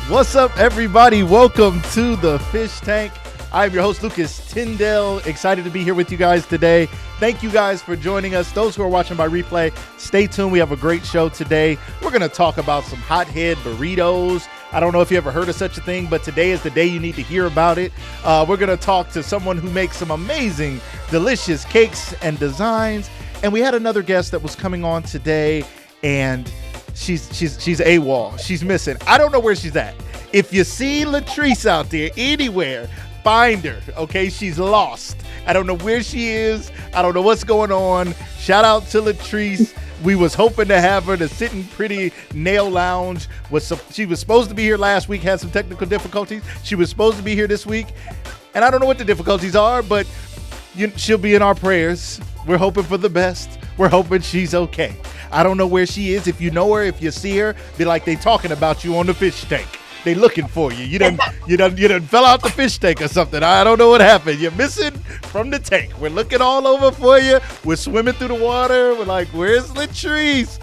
What's up, everybody? Welcome to the Fish Tank. I'm your host, Lucas Tyndale. Excited to be here with you guys today. Thank you guys for joining us. Those who are watching by replay, stay tuned. We have a great show today. We're going to talk about some hothead burritos. I don't know if you ever heard of such a thing, but today is the day you need to hear about it. We're going to talk to someone who makes some amazing, delicious cakes and designs. And we had another guest that was coming on today, and she's AWOL. She's missing. I don't know where she's at. If you see Latrice out there anywhere, find her, okay? She's lost. I don't know where she is. I don't know what's going on. Shout out to Latrice. We was hoping to have her, the Sitting Pretty Nail Lounge. She was supposed to be here last week, had some technical difficulties. She was supposed to be here this week, and I don't know what the difficulties are, but she'll be in our prayers. We're hoping for the best. We're hoping she's okay. I don't know where she is. If you know her, if you see her, be like they talking about you on the fish tank. They looking for you. You done fell out the fish tank or something. I don't know what happened. You're missing from the tank. We're looking all over for you. We're swimming through the water. We're like, where's Latrice?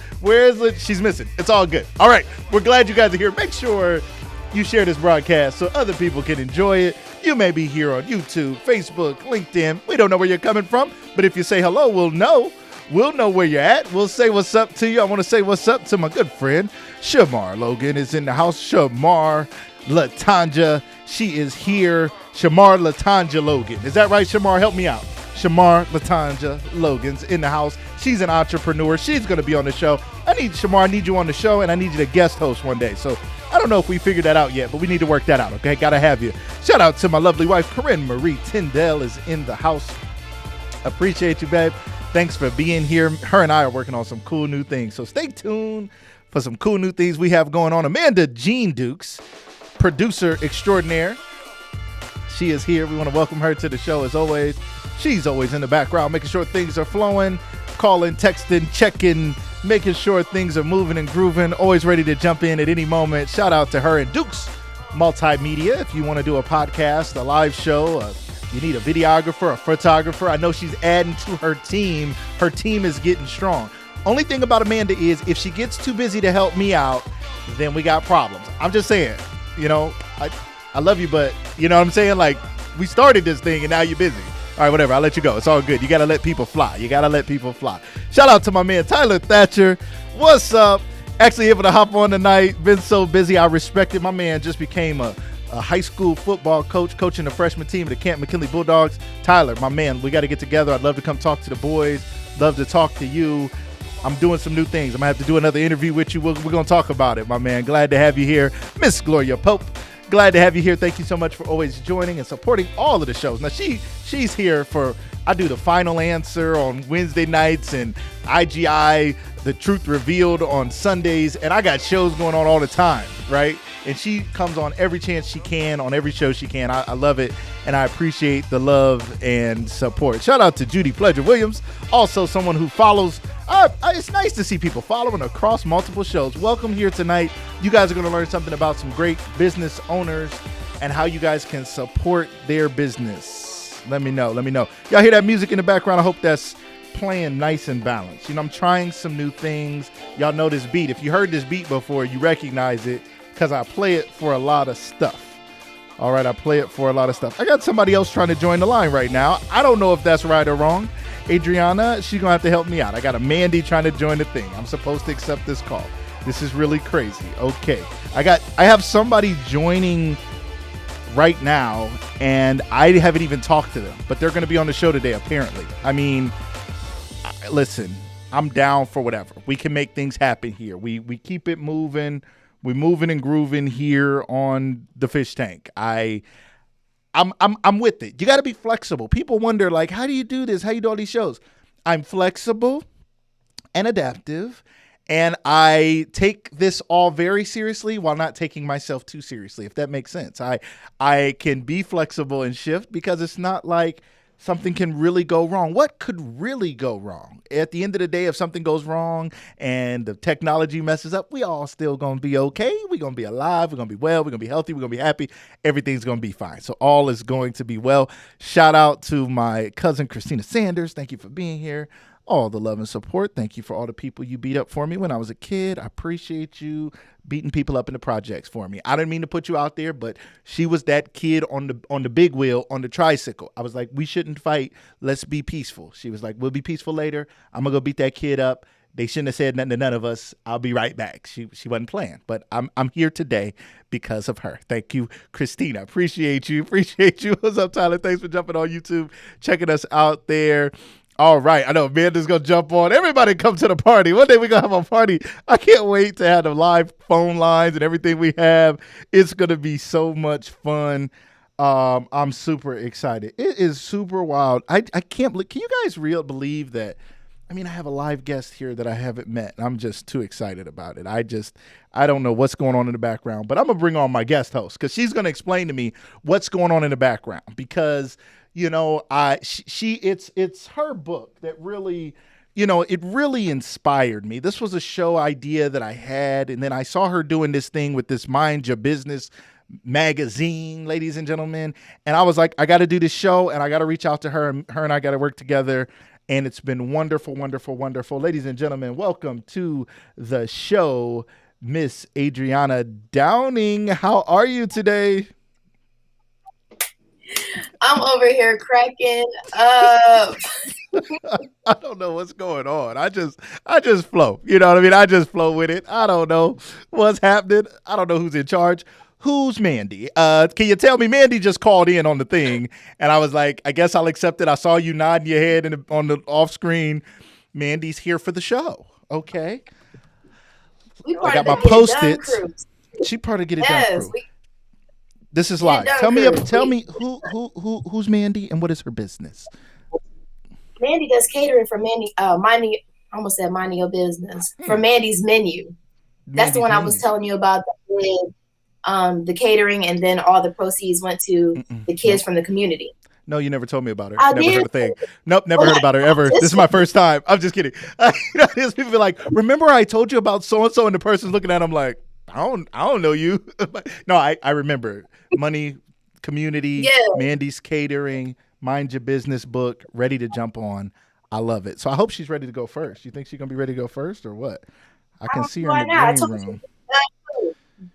She's missing. It's all good. All right. We're glad you guys are here. Make sure you share this broadcast so other people can enjoy it. You may be here on YouTube, Facebook, LinkedIn. We don't know where you're coming from, but if you say hello, we'll know. We'll know where you're at. We'll say what's up to you. I want to say what's up to my good friend, Shamar Logan is in the house. Shamar Latanja. She is here. Shamar Latanja Logan. Is that right, Shamar? Help me out. Shamar Latanja Logan's in the house. She's an entrepreneur. She's going to be on the show. I need you on the show, and I need you to guest host one day. So I don't know if we figured that out yet, but we need to work that out, okay? Got to have you. Shout out to my lovely wife, Corinne Marie Tyndale is in the house. Appreciate you, babe. Thanks for being here. Her and I are working on some cool new things. So stay tuned for some cool new things we have going on. Amanda Jean Dukes, producer extraordinaire. She is here. We want to welcome her to the show as always. She's always in the background, making sure things are flowing, calling, texting, checking, making sure things are moving and grooving. Always ready to jump in at any moment. Shout out to her and Dukes Multimedia. If you want to do a podcast, a live show, you need a videographer, a photographer. I know she's adding to her team. Her team is getting strong. Only thing about Amanda is if she gets too busy to help me out, then we got problems. I'm just saying, I love you, but you know what I'm saying? Like, we started this thing and now you're busy. All right, whatever. I'll let you go. It's all good. You got to let people fly. Shout out to my man, Tyler Thatcher. What's up? Actually able to hop on tonight. Been so busy. I respect it. My man just became a high school football coach, coaching the freshman team of the Camp McKinley Bulldogs. Tyler, my man, we got to get together. I'd love to come talk to the boys. Love to talk to you. I'm doing some new things. I'm going to have to do another interview with you. We're going to talk about it, my man. Glad to have you here. Miss Gloria Pope, glad to have you here. Thank you so much for always joining and supporting all of the shows. Now, she's here for, I do the final answer on Wednesday nights and IGI, The Truth Revealed on Sundays. And I got shows going on all the time, right? And she comes on every chance she can, on every show she can. I love it, and I appreciate the love and support. Shout out to Judy Pledger Williams, also someone who follows. It's nice to see people following across multiple shows. Welcome here tonight. You guys are going to learn something about some great business owners and how you guys can support their business. Let me know. Y'all hear that music in the background? I hope that's playing nice and balanced. I'm trying some new things. Y'all know this beat. If you heard this beat before, you recognize it. Because I play it for a lot of stuff. All right, I play it for a lot of stuff. I got somebody else trying to join the line right now. I don't know if that's right or wrong. Adriana, she's going to have to help me out. I got a Mandy trying to join the thing. I'm supposed to accept this call. This is really crazy. Okay. I have somebody joining right now, and I haven't even talked to them. But they're going to be on the show today, apparently. I mean, listen, I'm down for whatever. We can make things happen here. We keep it moving. We're moving and grooving here on the Fish Tank. I'm with it. You got to be flexible. People wonder, like, how do you do this? How do you do all these shows? I'm flexible and adaptive, and I take this all very seriously while not taking myself too seriously, if that makes sense. I can be flexible and shift because it's not like something can really go wrong. What could really go wrong? At the end of the day, if something goes wrong and the technology messes up, we all still going to be okay. We're going to be alive. We're going to be well. We're going to be healthy. We're going to be happy. Everything's going to be fine. So all is going to be well. Shout out to my cousin, Christina Sanders. Thank you for being here. all the love and support. Thank you for all the people you beat up for me when I was a kid. I appreciate you beating people up in the projects for me. I didn't mean to put you out there, but she was that kid on the big wheel on the tricycle. I was like, we shouldn't fight. Let's be peaceful. She was like, we'll be peaceful later. I'm gonna go beat that kid up. They shouldn't have said nothing to none of us. I'll be right back. She wasn't playing, but I'm here today because of her. Thank you, Christina. Appreciate you. Appreciate you. What's up, Tyler? Thanks for jumping on YouTube, checking us out there. All right. I know Amanda's going to jump on. Everybody come to the party. One day we're going to have a party. I can't wait to have the live phone lines and everything we have. It's going to be so much fun. I'm super excited. It is super wild. I can't believe. Can you guys believe that? I mean, I have a live guest here that I haven't met. I'm just too excited about it. I don't know what's going on in the background, but I'm going to bring on my guest host because she's going to explain to me what's going on in the background because, it's her book that really, it really inspired me. This was a show idea that I had, and then I saw her doing this thing with this Mind Your Business magazine, ladies and gentlemen. And I was like, I got to do this show and I got to reach out to her, and her and I got to work together. And it's been wonderful, wonderful, wonderful. Ladies and gentlemen, welcome to the show, Miss Adriana Downing. How are you today? I'm over here cracking up. I don't know what's going on. I just flow. You know what I mean? I just flow with it. I don't know what's happening. I don't know who's in charge. Who's Mandy? Can you tell me? Mandy just called in on the thing, and I was like, I guess I'll accept it. I saw you nodding your head on the off screen. Mandy's here for the show. Okay. I got my Post-its. She part of Get It Done crew. This is live. Tell me who's Mandy and what is her business? Mandy does catering for Mandy. I almost said minding your business for Mandy's Menu. That's the one I was telling you about. The catering, and then all the proceeds went to the kids from the community. No, you never told me about her. Never heard a thing. Nope, never heard about her ever. This is my first time. I'm just kidding. People be like, remember I told you about so-and-so, and the person's looking at them like, I don't know you. No, I remember. Money, community, Mandy's catering, Mind Your Business book, ready to jump on. I love it. So I hope she's ready to go first. You think she's going to be ready to go first or what? I can see her in the green room.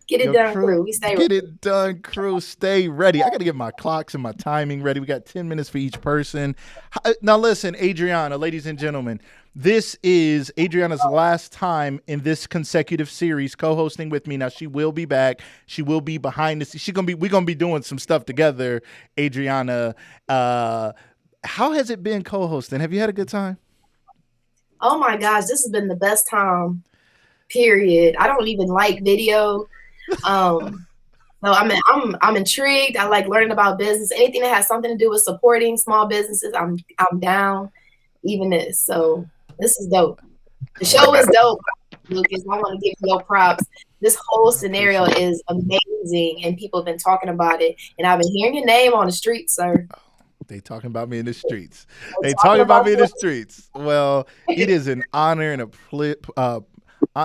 Get it done, crew. We stay ready. Get it done, crew. Stay ready. I got to get my clocks and my timing ready. We got 10 minutes for each person. Now, listen, Adriana, ladies and gentlemen, this is Adriana's last time in this consecutive series co-hosting with me. Now, she will be back. She will be behind the scenes. We're going to be doing some stuff together, Adriana. How has it been co-hosting? Have you had a good time? Oh, my gosh. This has been the best time, period. I don't even like video. So I'm intrigued. I like learning about business. Anything that has something to do with supporting small businesses, I'm down. Even this. So this is dope. The show is dope, Lucas. I want to give you your props. This whole scenario is amazing, and people have been talking about it. And I've been hearing your name on the street, sir. They talking about me in the streets. They talking about me in the streets. Well, it is an honor and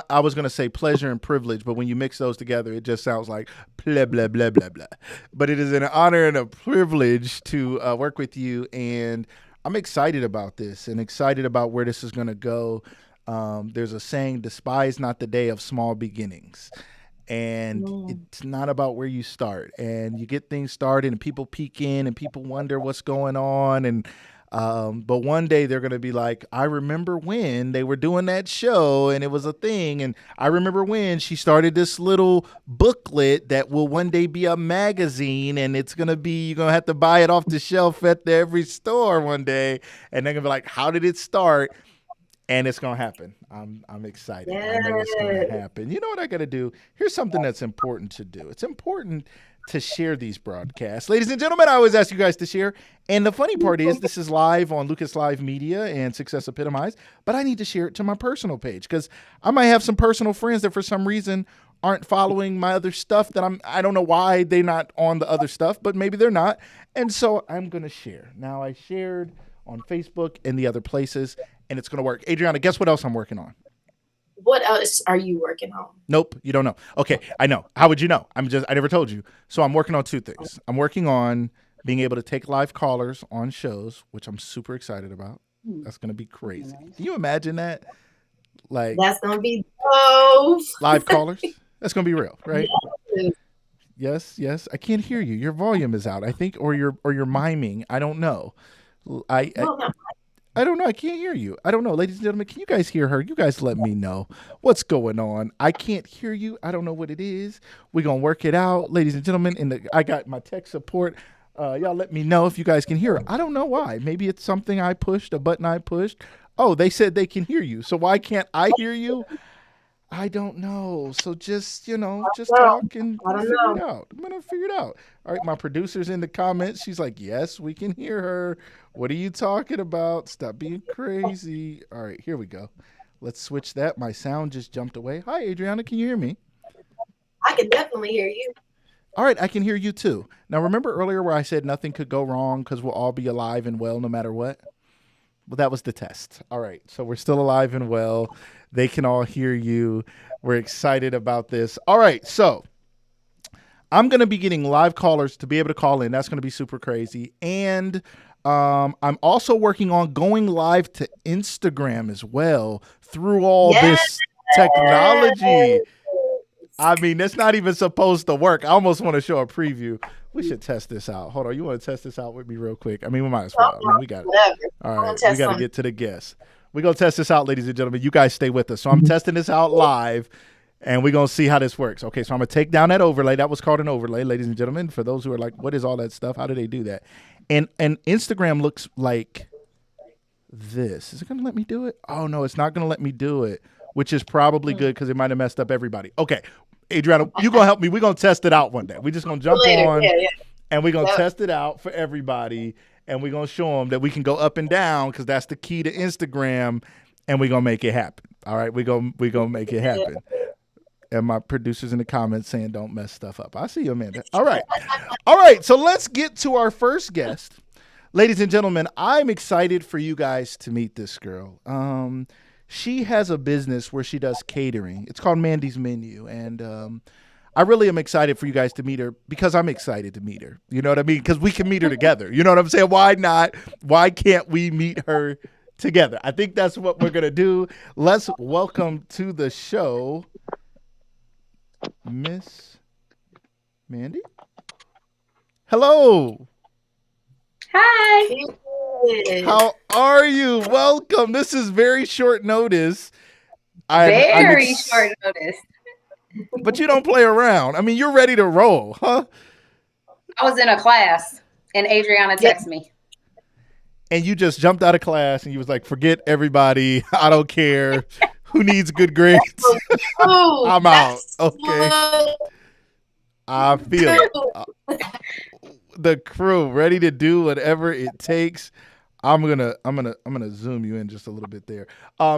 I was going to say pleasure and privilege, but when you mix those together, it just sounds like blah, blah, blah, blah, blah. But it is an honor and a privilege to work with you, and I'm excited about this and excited about where this is going to go. There's a saying, despise not the day of small beginnings. And it's not about where you start. And you get things started and people peek in and people wonder what's going on. And but one day they're going to be like, I remember when they were doing that show and it was a thing. And I remember when she started this little booklet that will one day be a magazine, and it's going to be, you're going to have to buy it off the shelf at every store one day. And they're going to be like, how did it start? And it's going to happen. I'm excited. I know it's going to happen. You know what I got to do? Here's something that's important to do. It's important to share these broadcasts. Ladies and gentlemen, I always ask you guys to share. And the funny part is this is live on Lucas Live Media and Success Epitomized, but I need to share it to my personal page because I might have some personal friends that for some reason aren't following my other stuff that I don't know why they're not on the other stuff, but maybe they're not. And so I'm going to share. Now I shared on Facebook and the other places, and it's going to work. Adriana, guess what else I'm working on? What else are you working on? Nope, you don't know. Okay, I know. How would you know? I never told you. So I'm working on two things. I'm working on being able to take live callers on shows, which I'm super excited about. That's gonna be crazy. Can you imagine that? Like That's gonna be dope. live callers. That's gonna be real, right? Yes. Yes, yes. I can't hear you. Your volume is out, I think, or you're miming. I don't know. I, I No, no. I don't know. I can't hear you. I don't know, ladies and gentlemen. Can you guys hear her? You guys let me know what's going on. I can't hear you. I don't know what it is. We're gonna work it out, ladies and gentlemen. I got my tech support. Y'all let me know if you guys can hear her. I don't know why. Maybe it's something I pushed, a button I pushed. Oh, they said they can hear you. So why can't I hear you? I don't know. So just No, talk and I we'll don't figure it know. out. I'm gonna figure it out. All right, my producer's in the comments. She's like, yes, we can hear her. What are you talking about? Stop being crazy. All right, here we go. Let's switch that. My sound just jumped away. Hi, Adriana. Can you hear me? I can definitely hear you. All right, I can hear you too. Now, remember earlier where I said nothing could go wrong because we'll all be alive and well no matter what? Well, that was the test. All right. So we're still alive and well. They can all hear you. We're excited about this. All right. So I'm going to be getting live callers to be able to call in. That's going to be super crazy. And I'm also working on going live to Instagram as well through all Yes. this technology. I mean, it's not even supposed to work. I almost want to show a preview. We should test this out. Hold on. You want to test this out with me real quick? I mean, we might as well. I mean, we got it. Whatever. All We'll right, we test got to something. get to the guests. We're going to test this out, ladies and gentlemen. You guys stay with us. So I'm testing this out live, and we're going to see how this works. Okay, so I'm going to take down that overlay. That was called an overlay, ladies and gentlemen. For those who are like, what is all that stuff? How do they do that? And Instagram looks like this. Is it going to let me do it? Oh, no, it's not going to let me do it, which is probably good because it might have messed up everybody. Okay, Adriana, you going to help me. We're going to test it out one day. We're just going to jump Later. on. Yeah. And we're going to Yep. test it out for everybody. And we're going to show them that we can go up and down because that's the key to Instagram. And we're going to make it happen. All right. We're going to make it happen. And my producer's in the comments saying don't mess stuff up. I see you, Amanda. All right. All right. So let's get to our first guest. Ladies and gentlemen, I'm excited for you guys to meet this girl. She has a business where she does catering. It's called Mandy's Menu. And I really am excited for you guys to meet her because I'm excited to meet her. You know what I mean? Because we can meet her together. You know what I'm saying? Why not? Why can't we meet her together? I think that's what we're going to do. Let's welcome to the show, Miss Mandy. Hello. Hi. Period. How are you? Welcome. This is very short notice. Very short notice. But you don't play around. I mean, you're ready to roll, huh? I was in a class and Adriana texted me. And you just jumped out of class and you was like, forget everybody. I don't care. Who needs good grades? Ooh, I'm out. that's Okay. what- I feel it. The crew ready to do whatever it takes. I'm gonna zoom you in just a little bit there.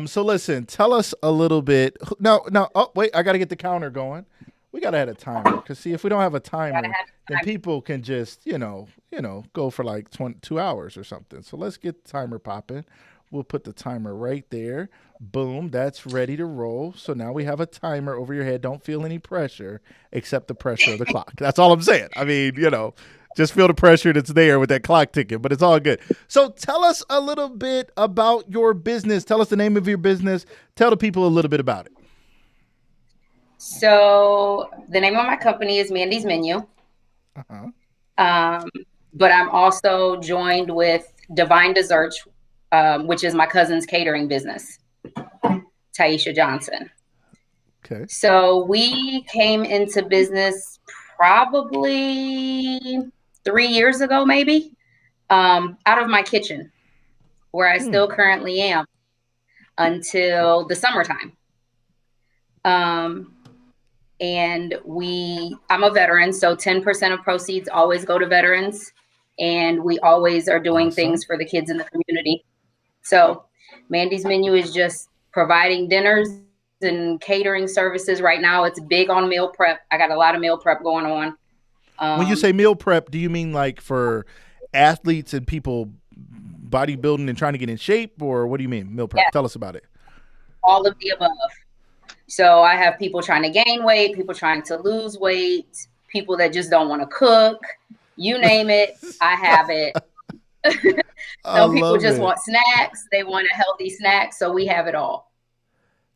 So listen, tell us a little bit. No. Oh wait, I gotta get the counter going. We gotta have a timer because see, if we don't have a timer, then people can just go for like 2 hours or something. So let's get the timer popping. We'll put the timer right there. Boom, that's ready to roll. So now we have a timer over your head. Don't feel any pressure except the pressure of the clock. That's all I'm saying. I mean, just feel the pressure that's there with that clock ticking, but it's all good. So tell us a little bit about your business. Tell us the name of your business. Tell the people a little bit about it. So the name of my company is Mandy's Menu. Uh-huh. But I'm also joined with Divine Desserts, which is my cousin's catering business, Taisha Johnson. Okay. So we came into business probably 3 years ago, maybe, out of my kitchen, where I still currently am until the summertime. And I'm a veteran, so 10% of proceeds always go to veterans, and we always are doing things for the kids in the community. So Mandy's Menu is just providing dinners and catering services. Right now, it's big on meal prep. I got a lot of meal prep going on. When you say meal prep, do you mean like for athletes and people bodybuilding and trying to get in shape, or what do you mean meal prep? Yeah. Tell us about it. All of the above. So I have people trying to gain weight, people trying to lose weight, people that just don't want to cook. You name it, I have it. I Some people love just it. want snacks. They want a healthy snack. So we have it all.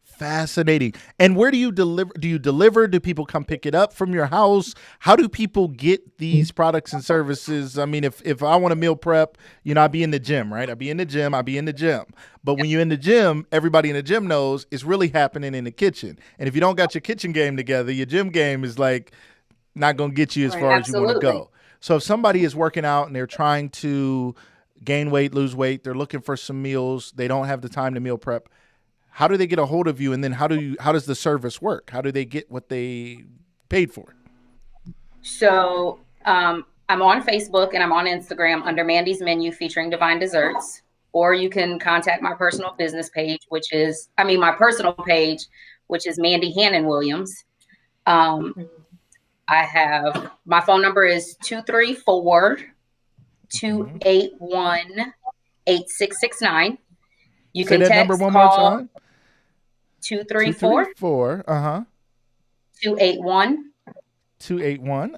Fascinating. And where do you deliver? Do you deliver? Do people come pick it up from your house? How do people get these products and services? I mean, if I want to meal prep, I'd be in the gym, right? I'd be in the gym. But when you're in the gym, everybody in the gym knows it's really happening in the kitchen. And if you don't got your kitchen game together, your gym game is like not going to get you as Right. far as you want to Absolutely. go. So if somebody is working out and they're trying to gain weight, lose weight, they're looking for some meals, they don't have the time to meal prep, how do they get a hold of you? And then how does the service work? How do they get what they paid for? So I'm on Facebook and I'm on Instagram under Mandy's Menu featuring Divine Desserts. Or you can contact my personal business page, my personal page, which is Mandy Hannon Williams. I have, my phone number is 234-281-8669. You Say can that number text, one more call time. 234 234. 281 281.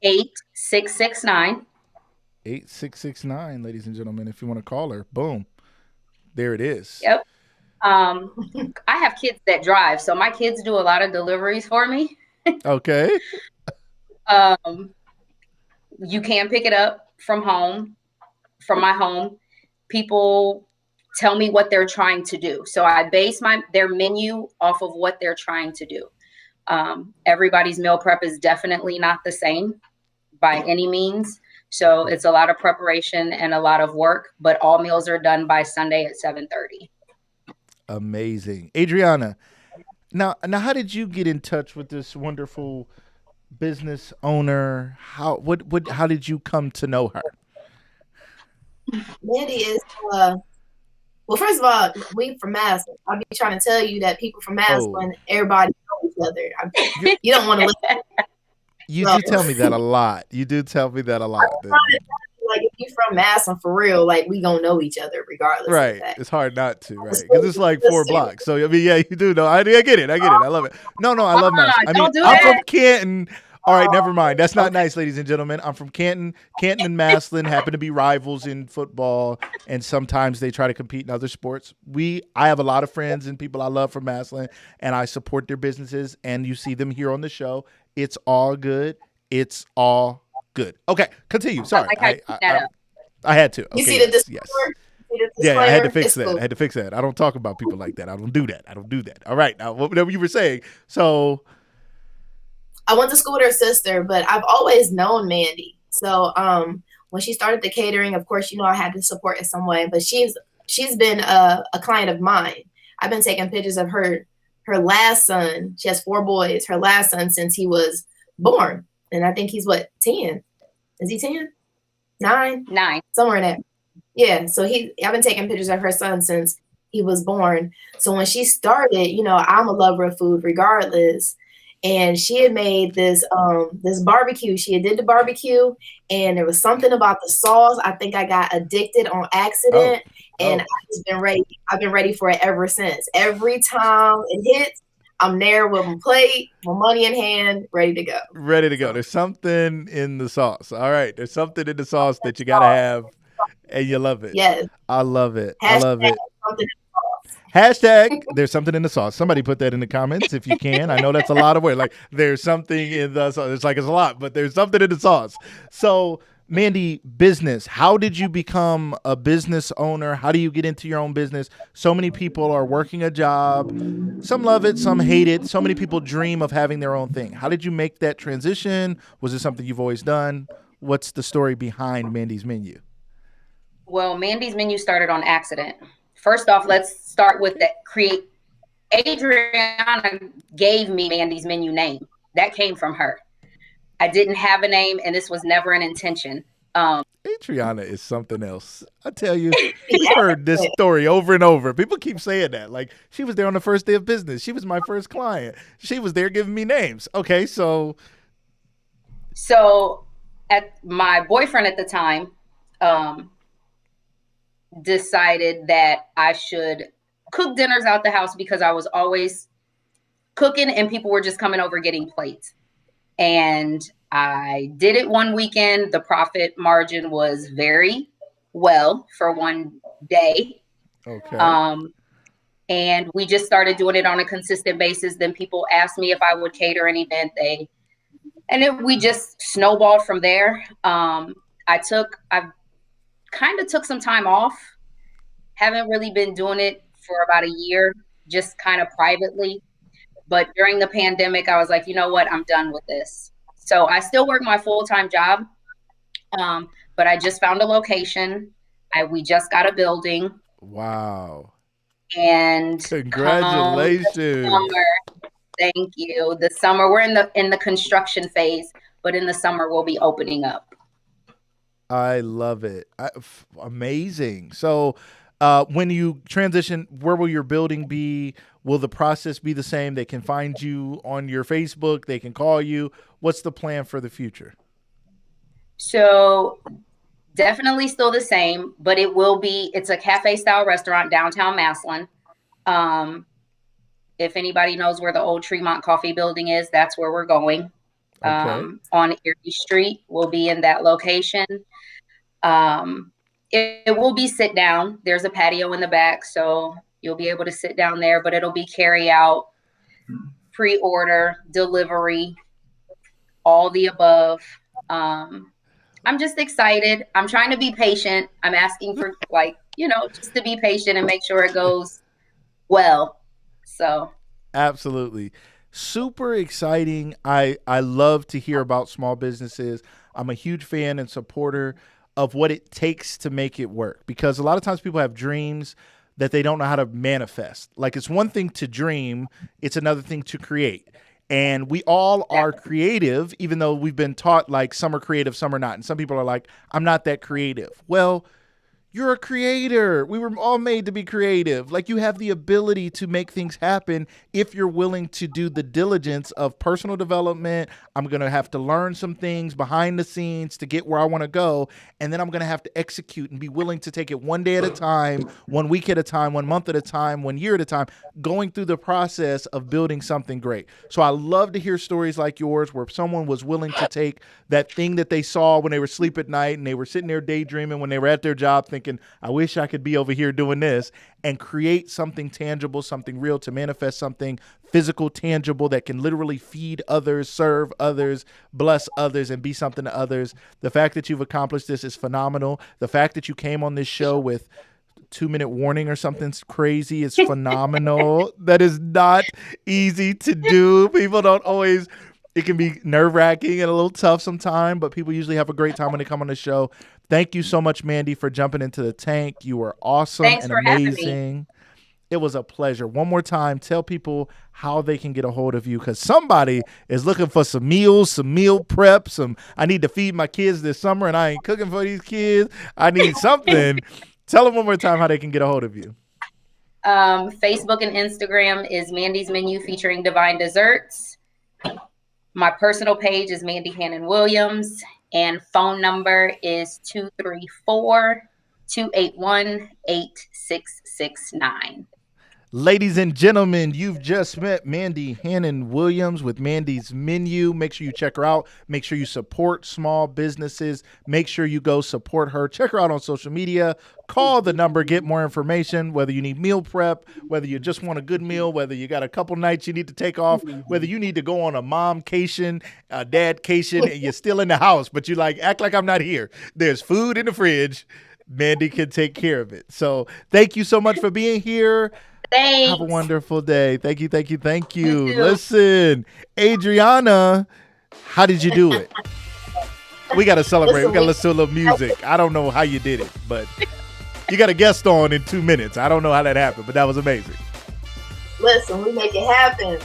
8669. 8669, ladies and gentlemen. If you want to call her, boom, there it is. Yep. I have kids that drive, so my kids do a lot of deliveries for me. Okay. You can pick it up from my home. People tell me what they're trying to do. So I base their menu off of what they're trying to do. Everybody's meal prep is definitely not the same by any means. So it's a lot of preparation and a lot of work, but all meals are done by Sunday at 7:30. Amazing. Adriana, now how did you get in touch with this wonderful business owner? How did you come to know her? Mandy is well, first of all, we from Maslin. I'll be trying to tell you that people from Maslin, everybody know each other. You don't want to listen. You do tell me that a lot. Like if you're from Maslin for real, like we gonna know each other regardless. Right. Of that. It's hard not to, right? Because it's like 4 blocks. So I mean, yeah, you do know. I get it. I love it. No, I love Maslin. I mean, I'm from Canton. All right, never mind. That's not nice, ladies and gentlemen. I'm from Canton. Canton and Maslin happen to be rivals in football, and sometimes they try to compete in other sports. I have a lot of friends and people I love from Maslin, and I support their businesses, and you see them here on the show. It's all good. It's all good. Okay, continue. Sorry. I had to. Okay, you see the disclaimer? Yes. Yeah, I had to fix that. Cool. I had to fix that. I don't talk about people like that. I don't do that. All right. Now, whatever you were saying. So I went to school with her sister, but I've always known Mandy. So when she started the catering, of course, I had to support in some way. But she's been a client of mine. I've been taking pictures of her last son. She has 4 boys. Her last son since he was born, and I think he's 10? Is he 10? 9? 9. Somewhere in there. Yeah. So I've been taking pictures of her son since he was born. So when she started, I'm a lover of food regardless. And she had made this barbecue. She had did the barbecue, and there was something about the sauce. I think I got addicted on accident, and I've just been ready. I've been ready for it ever since. Every time it hits, I'm there with my plate, my money in hand, ready to go. Ready to go. There's something in the sauce. All right. There's something in the sauce that you got to have, and you love it. Yes. I love it. Hashtag Hashtag there's something in the sauce. Somebody put that in the comments if you can. I know that's a lot of words. Like there's something in the sauce. It's a lot, but there's something in the sauce. So Mandy, business. How did you become a business owner? How do you get into your own business? So many people are working a job. Some love it, some hate it. So many people dream of having their own thing. How did you make that transition? Was it something you've always done? What's the story behind Mandy's Menu? Well, Mandy's Menu started on accident. First off, let's start with that. Adriana gave me Mandy's Menu name. That came from her. I didn't have a name, and this was never an intention. Adriana is something else. I tell you, I've heard this story over and over. People keep saying that. Like, she was there on the first day of business. She was my first client. She was there giving me names. Okay, so at my boyfriend at the time, decided that I should cook dinners out the house because I was always cooking and people were just coming over getting plates. And I did it one weekend. The profit margin was very well for one day. Okay. And we just started doing it on a consistent basis. Then people asked me if I would cater an event. We just snowballed from there. I kind of took some time off. Haven't really been doing it for about a year, just kind of privately. But during the pandemic, I was like, you know what? I'm done with this. So I still work my full-time job. But I just found a location. We just got a building. Wow. And congratulations. Thank you. The summer, we're in the construction phase, but in the summer we'll be opening up. I love it. Amazing. So when you transition, where will your building be? Will the process be the same? They can find you on your Facebook. They can call you. What's the plan for the future? So definitely still the same, but it's a cafe style restaurant, downtown Massillon. If anybody knows where the old Tremont Coffee building is, that's where we're going. Okay. On Erie Street, we'll be in that location. It will be sit down. There's a patio in the back, so you'll be able to sit down there, but it'll be carry out, pre-order, delivery, all the above. I'm just excited. I'm trying to be patient. I'm asking for just to be patient and make sure it goes well. So absolutely. Super exciting. I love to hear about small businesses. I'm a huge fan and supporter of what it takes to make it work, because a lot of times people have dreams that they don't know how to manifest. Like, it's one thing to dream, it's another thing to create. And we all are creative, even though we've been taught like some are creative, some are not. And some people are like, I'm not that creative. Well, you're a creator. We were all made to be creative. Like, you have the ability to make things happen if you're willing to do the diligence of personal development. I'm going to have to learn some things behind the scenes to get where I want to go. And then I'm going to have to execute and be willing to take it one day at a time, 1 week at a time, 1 month at a time, 1 year at a time, going through the process of building something great. So I love to hear stories like yours where someone was willing to take that thing that they saw when they were asleep at night and they were sitting there daydreaming when they were at their job thinking, I wish I could be over here doing this, and create something tangible, something real, to manifest something physical, tangible, that can literally feed others, serve others, bless others, and be something to others. The fact that you've accomplished this is phenomenal. The fact that you came on this show with 2-minute warning or something crazy is phenomenal. That is not easy to do. People don't always... It can be nerve-wracking and a little tough sometimes, but people usually have a great time when they come on the show. Thank you so much, Mandy, for jumping into the tank. You were awesome and amazing. It was a pleasure. One more time, tell people how they can get a hold of you, because somebody is looking for some meals, some meal prep, I need to feed my kids this summer and I ain't cooking for these kids. I need something. Tell them one more time how they can get a hold of you. Facebook and Instagram is Mandy's Menu featuring Divine Desserts. My personal page is Mandy Hannon Williams, and phone number is 234-281-8669. Ladies and gentlemen, you've just met Mandy Hannon Williams with Mandy's Menu. Make sure you check her out. Make sure you support small businesses. Make sure you go support her. Check her out on social media. Call the number, get more information, whether you need meal prep, whether you just want a good meal, whether you got a couple nights you need to take off, whether you need to go on a mom-cation, a dad-cation, and you're still in the house, but you act like I'm not here. There's food in the fridge. Mandy can take care of it. So thank you so much for being here. Thanks. Have a wonderful day. Thank you, thank you, thank you. Listen, Adriana, how did you do it? We got to celebrate. We got to listen to a little music. I don't know how you did it, but you got a guest on in 2 minutes. I don't know how that happened, but that was amazing. Listen, we make it happen.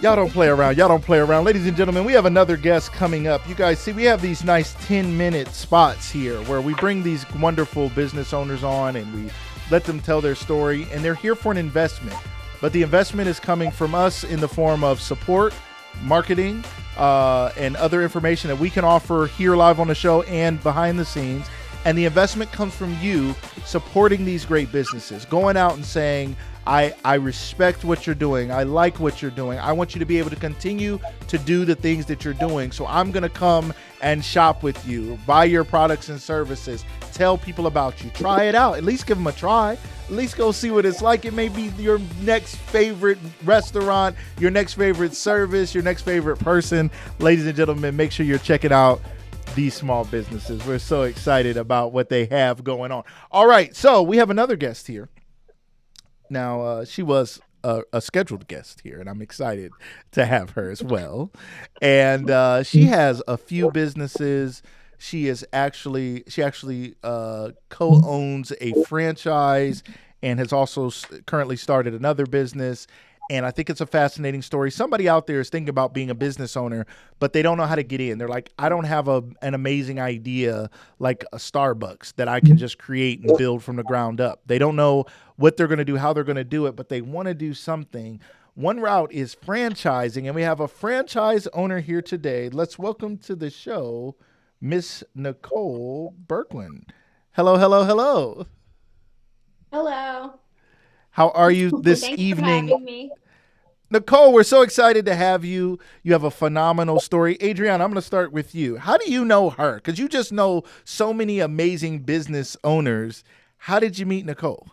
Y'all don't play around. Y'all don't play around. Ladies and gentlemen, we have another guest coming up. You guys see, we have these nice 10-minute spots here where we bring these wonderful business owners on and we let them tell their story, and they're here for an investment. But the investment is coming from us in the form of support, marketing, and other information that we can offer here live on the show and behind the scenes. And the investment comes from you supporting these great businesses, going out and saying, I respect what you're doing. I like what you're doing. I want you to be able to continue to do the things that you're doing. So I'm going to come and shop with you, buy your products and services, tell people about you, try it out, at least give them a try. At least go see what it's like. It may be your next favorite restaurant, your next favorite service, your next favorite person. Ladies and gentlemen, make sure you're checking out these small businesses. We're so excited about what they have going on. All right, so we have another guest here. Now, she was a scheduled guest here, and I'm excited to have her as well. And she has a few businesses. She actually co-owns a franchise and has also currently started another business. And I think it's a fascinating story. Somebody out there is thinking about being a business owner, but they don't know how to get in. They're like, I don't have an amazing idea like a Starbucks that I can just create and build from the ground up. They don't know what they're going to do, how they're going to do it, but they want to do something. One route is franchising, and we have a franchise owner here today. Let's welcome to the show, Miss Nicole Berkland. Hello, hello, hello. Hello. How are you this Thanks evening? for having me. Nicole, we're so excited to have you. You have a phenomenal story. Adriana, I'm going to start with you. How do you know her? Because you just know so many amazing business owners. How did you meet Nicole?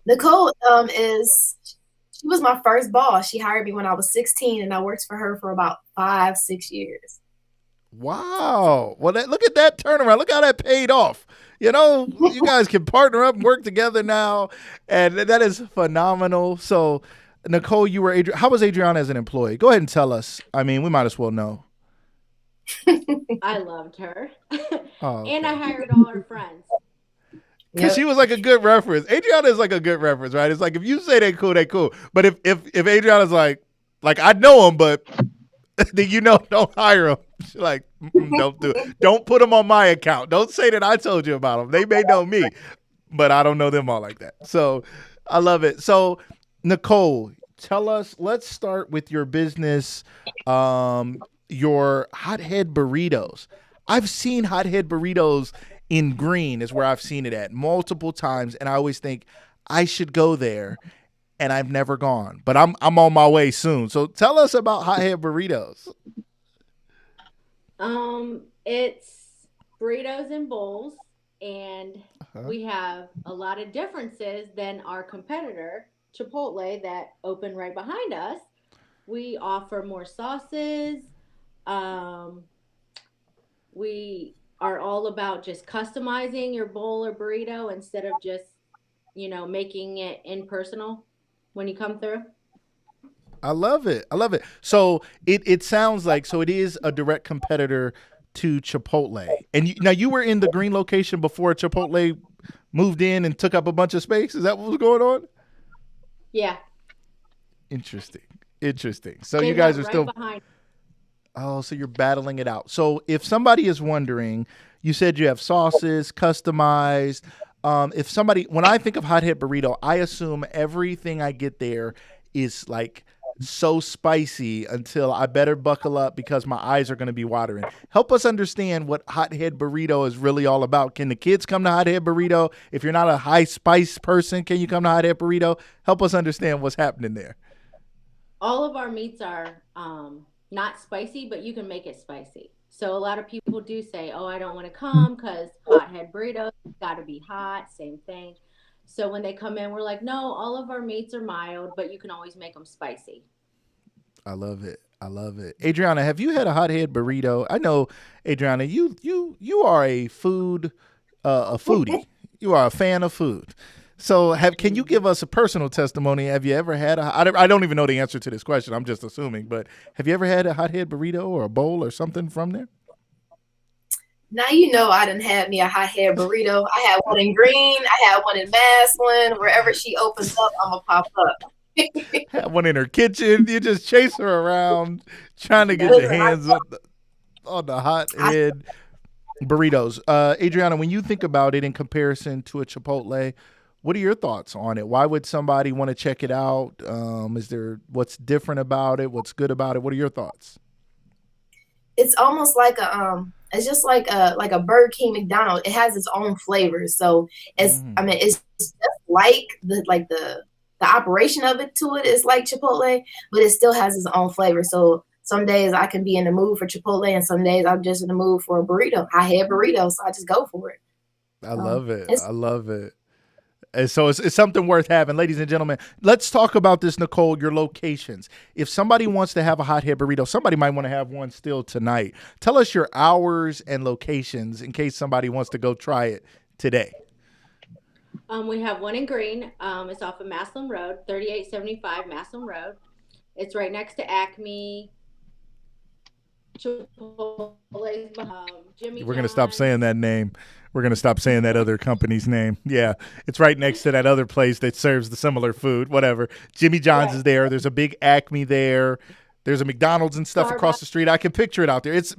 Nicole she was my first boss. She hired me when I was 16, and I worked for her for about 5-6 years. Wow. Well, look at that turnaround. Look how that paid off. You know, you guys can partner up and work together now, and that is phenomenal. So, Nicole, you were how was Adriana as an employee? Go ahead and tell us. I mean, we might as well know. I loved her. Oh, okay. And I hired all her friends. Because she was like a good reference. Adriana is like a good reference, right? It's like if you say they cool, they cool. But if Adriana's like I know him, but then don't hire him. She's like, don't do it. Don't put them on my account. Don't say that I told you about them. They may know me, but I don't know them all like that. So I love it. So Nicole, tell us. Let's start with your business. Your Hothead Burritos. I've seen Hothead Burritos in Green is where I've seen it at multiple times, and I always think I should go there, and I've never gone. But I'm on my way soon. So tell us about Hothead Burritos. It's burritos and bowls, and we have a lot of differences than our competitor, Chipotle, that opened right behind us. We offer more sauces. We are all about just customizing your bowl or burrito instead of just, making it impersonal when you come through. I love it. I love it. So it sounds like, so it is a direct competitor to Chipotle. And now you were in the Green location before Chipotle moved in and took up a bunch of space. Is that what was going on? Yeah. Interesting. So They you guys were are right still behind. Oh, so you're battling it out. So if somebody is wondering, you said you have sauces customized. When I think of Hothead Burrito, I assume everything I get there is like so spicy until I better buckle up because my eyes are going to be watering. Help us understand what Hothead Burrito is really all about. Can the kids come to Hothead Burrito? If you're not a high spice person, can you come to Hothead Burrito? Help us understand what's happening there. All of our meats are not spicy, but you can make it spicy. So a lot of people do say, "Oh, I don't want to come because hothead burritos got to be hot." Same thing. So when they come in, we're like, "No, all of our meats are mild, but you can always make them spicy." I love it. Adriana, have you had a Hothead Burrito? I know, Adriana, you are a foodie. You are a fan of food. So can you give us a personal testimony? Have you ever had I don't even know the answer to this question. I'm just assuming, but have you ever had a Hothead Burrito or a bowl or something from there? Now I done had me a hothead burrito. I had one in Green. I had one in Maslin. Wherever she opens up, I'm going to pop up. Had one in her kitchen. You just chase her around trying to get your hands on the Hothead Burritos. Adriana, when you think about it in comparison to a Chipotle, what are your thoughts on it? Why would somebody want to check it out? Is there what's different about it? What's good about it? What are your thoughts? It's almost like a It's just like a Burger King, McDonald's. It has its own flavor. So it's just like the operation of it to it is like Chipotle, but it still has its own flavor. So some days I can be in the mood for Chipotle, and some days I'm just in the mood for a burrito. I had burritos, so I just go for it. I love it. I love it. And so it's something worth having. Ladies and gentlemen, let's talk about this, Nicole, your locations. If somebody wants to have a hothead burrito, somebody might want to have one still tonight. Tell us your hours and locations in case somebody wants to go try it today. We have one in Green. It's off of Maslin Road, 3875 Maslin Road. It's right next to Acme. Chipotle, Jimmy We're going to stop John's. saying that name. We're going to stop saying that other company's name. Yeah, it's right next to that other place that serves the similar food, whatever. Jimmy John's is there. There's a big Acme there. There's a McDonald's and stuff across the street. I can picture it out there. It's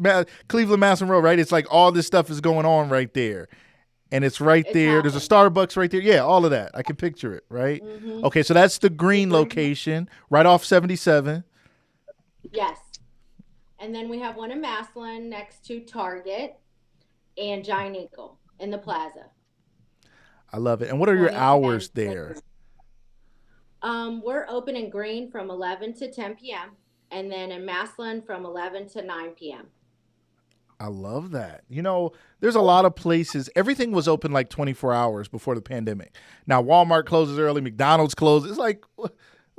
Cleveland, Maslin Road, right? It's like all this stuff is going on right there. And it's right there. There's a Starbucks right there. Yeah, all of that. I can picture it, right? Mm-hmm. Okay, so that's the Green location, right off 77. Yes. And then we have one in Maslin next to Target and Giant Eagle in the plaza. I love it. And what are your hours there? We're open in Green from 11 to 10 p.m. and then in Maslin from 11 to 9 p.m. I love that. You know, there's a lot of places. Everything was open like 24 hours before the pandemic. Now Walmart closes early, McDonald's closes. It's like,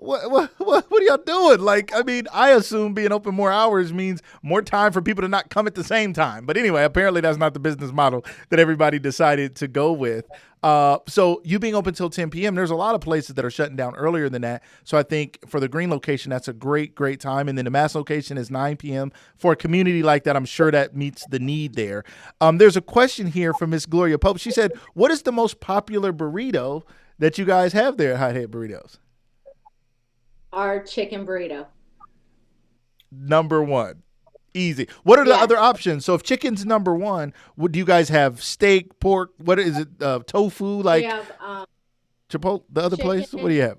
what are y'all doing? Like, I mean, I assume being open more hours means more time for people to not come at the same time. But anyway, apparently that's not the business model that everybody decided to go with. So you being open till 10 p.m., there's a lot of places that are shutting down earlier than that. So I think for the Green location, that's a great time. And then the Mass location is 9 p.m. For a community like that, I'm sure that meets the need there. There's a question here from Miss Gloria Pope. She said, what is the most popular burrito that you guys have there at Hothead Burritos? Our chicken burrito. Number one. Easy. What are the other options? So if chicken's number one, do you guys have steak, pork? What is it? Tofu? Like we have, Chipotle, the other place? What do you have?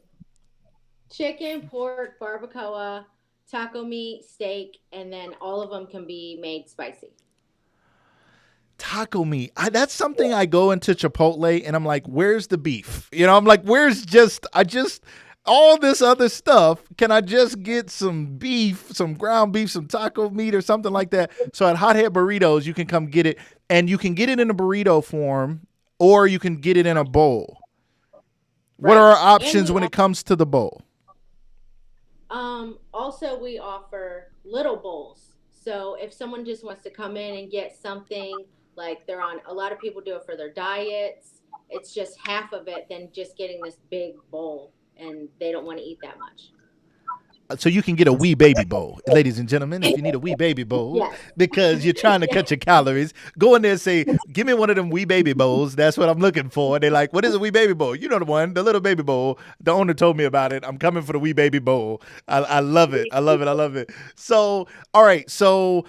Chicken, pork, barbacoa, taco meat, steak, and then all of them can be made spicy. Taco meat. That's something I go into Chipotle and I'm like, where's the beef? You know, I'm like, where's all this other stuff? Can I just get some beef, some ground beef, some taco meat or something like that? So at Hothead Burritos, you can come get it, and you can get it in a burrito form or you can get it in a bowl. Right. What are our options when it comes to the bowl? Also, we offer little bowls. So if someone just wants to come in and get something like a lot of people do it for their diets, it's just half of it than just getting this big bowl. And they don't want to eat that much. So you can get a wee baby bowl, ladies and gentlemen, if you need a wee baby bowl, because you're trying to cut your calories, go in there and say, give me one of them wee baby bowls. That's what I'm looking for. And they're like, what is a wee baby bowl? You know the one, the little baby bowl. The owner told me about it. I'm coming for the wee baby bowl. I love it. I love it. So, all right. So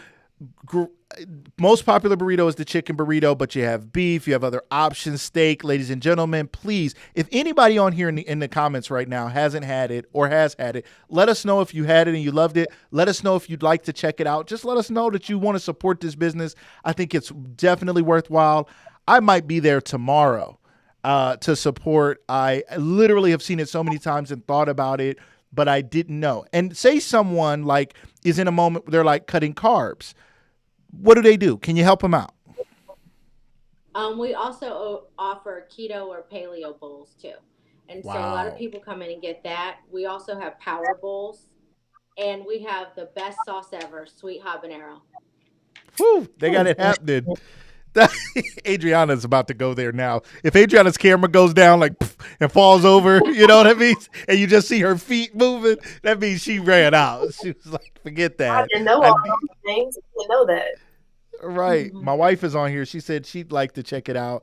most popular burrito is the chicken burrito, but you have beef, you have other options, steak. Ladies and gentlemen, please, if anybody on here in the comments right now hasn't had it or has had it, let us know if you had it and you loved it. Let us know if you'd like to check it out. Just let us know that you want to support this business. I think it's definitely worthwhile. I might be there tomorrow to support. I literally have seen it so many times and thought about it, but I didn't know. And say someone like is in a moment where they're like cutting carbs. What do? Can you help them out? We also offer keto or paleo bowls too. And so a lot of people come in and get that. We also have power bowls, and we have the best sauce ever, sweet habanero. Whew, they got it happening. Adriana's about to go there now. If Adriana's camera goes down like and falls over, you know what I mean? And you just see her feet moving, that means she ran out. She was like, forget that. I didn't know all those things. I didn't know that. Right. Mm-hmm. My wife is on here. She said she'd like to check it out.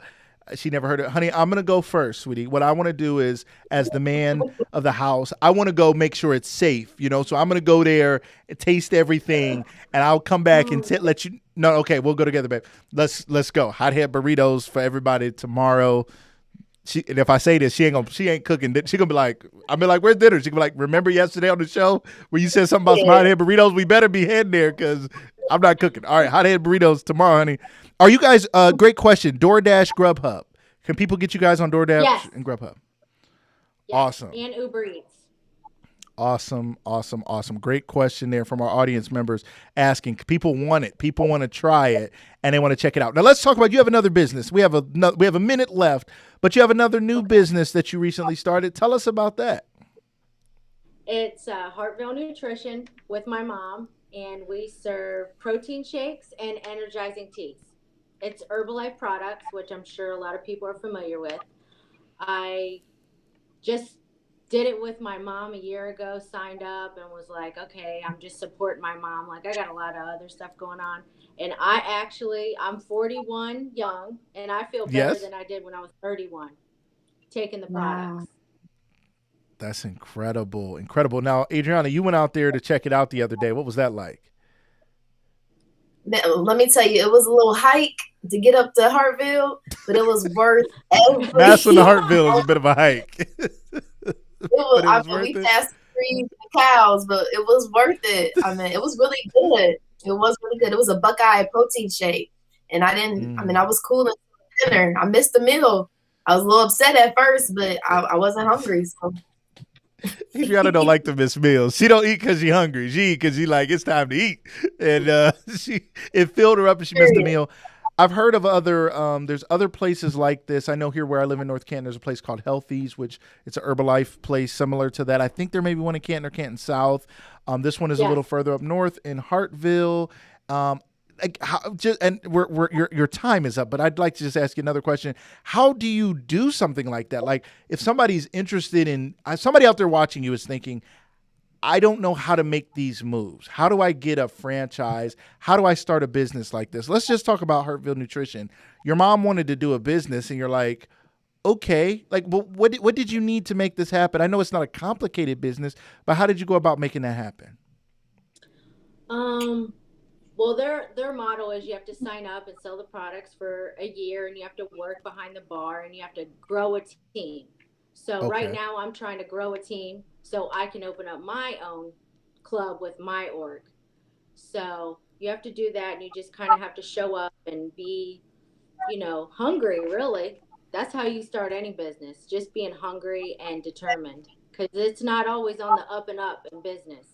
She never heard it. Honey, I'm going to go first, sweetie. What I want to do is, as the man of the house, I want to go make sure it's safe, you know? So I'm going to go there and taste everything, and I'll come back and let you – no, okay, we'll go together, babe. Let's go. Hothead Burritos for everybody tomorrow. and if I say this, she ain't cooking. She gonna be like, I'll be like, where's dinner? She gonna be like, remember yesterday on the show where you said something about some hot head burritos? We better be heading there because I'm not cooking. All right, hot head burritos tomorrow, honey. Are you guys? Great question. DoorDash, Grubhub. Can people get you guys on DoorDash and Grubhub? Yes. Awesome. And Uber Eats. Awesome. Great question there from our audience members asking. People want it. People want to try it, and they want to check it out. Now let's talk about. You have another business. We have a minute left, but you have another new business that you recently started. Tell us about that. It's Hartville Nutrition with my mom, and we serve protein shakes and energizing teas. It's Herbalife products, which I'm sure a lot of people are familiar with. I just did it with my mom a year ago, signed up and was like, okay, I'm just supporting my mom. Like, I got a lot of other stuff going on. And I'm 41 young, and I feel better than I did when I was 31 taking the products. That's incredible. Now, Adriana, you went out there to check it out the other day. What was that like? Let me tell you, it was a little hike to get up to Hartville, but it was worth every. Maslin to Hartville is a bit of a hike. We passed the trees and the cows, but it was worth it. I mean, it was really good. It was really good. It was a Buckeye protein shake, and I was cool until dinner. I missed the meal. I was a little upset at first, but I wasn't hungry. So. Adriana don't like to miss meals. She don't eat because she's hungry. She eat because she like it's time to eat, and it filled her up and she missed the meal. I've heard of there's other places like this. I know here where I live in North Canton, there's a place called Healthy's, which it's an Herbalife place similar to that. I think there may be one in Canton or Canton South. This one is a little further up north in Hartville. Your time is up, but I'd like to just ask you another question. How do you do something like that? Like if somebody's interested in, somebody out there watching you is thinking, I don't know how to make these moves. How do I get a franchise? How do I start a business like this? Let's just talk about Hartville Nutrition. Your mom wanted to do a business and you're like, okay, like, but what did you need to make this happen? I know it's not a complicated business, but how did you go about making that happen? Well, their model is you have to sign up and sell the products for a year, and you have to work behind the bar, and you have to grow a team. So right now I'm trying to grow a team so I can open up my own club with my org. So you have to do that, and you just kind of have to show up and be, hungry, really. That's how you start any business, just being hungry and determined, because it's not always on the up and up in business.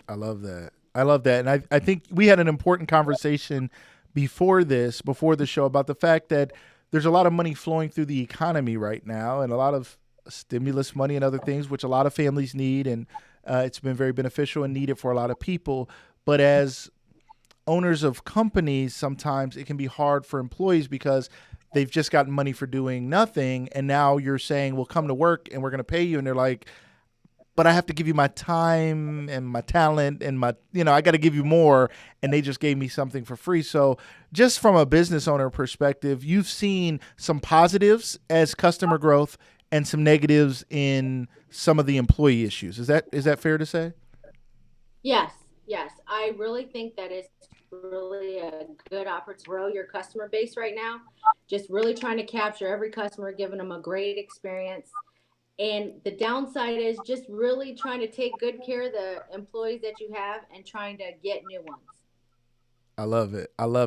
I love that. And I think we had an important conversation before the show about the fact that there's a lot of money flowing through the economy right now and a lot of stimulus money and other things, which a lot of families need. And it's been very beneficial and needed for a lot of people. But as owners of companies, sometimes it can be hard for employees because they've just gotten money for doing nothing. And now you're saying, well, come to work and we're going to pay you. And they're like, but I have to give you my time and my talent and I got to give you more. And they just gave me something for free. So just from a business owner perspective, you've seen some positives as customer growth and some negatives in some of the employee issues. Is that fair to say? Yes. I really think that it's really a good opportunity to grow your customer base right now. Just really trying to capture every customer, giving them a great experience. And the downside is just really trying to take good care of the employees that you have and trying to get new ones. I love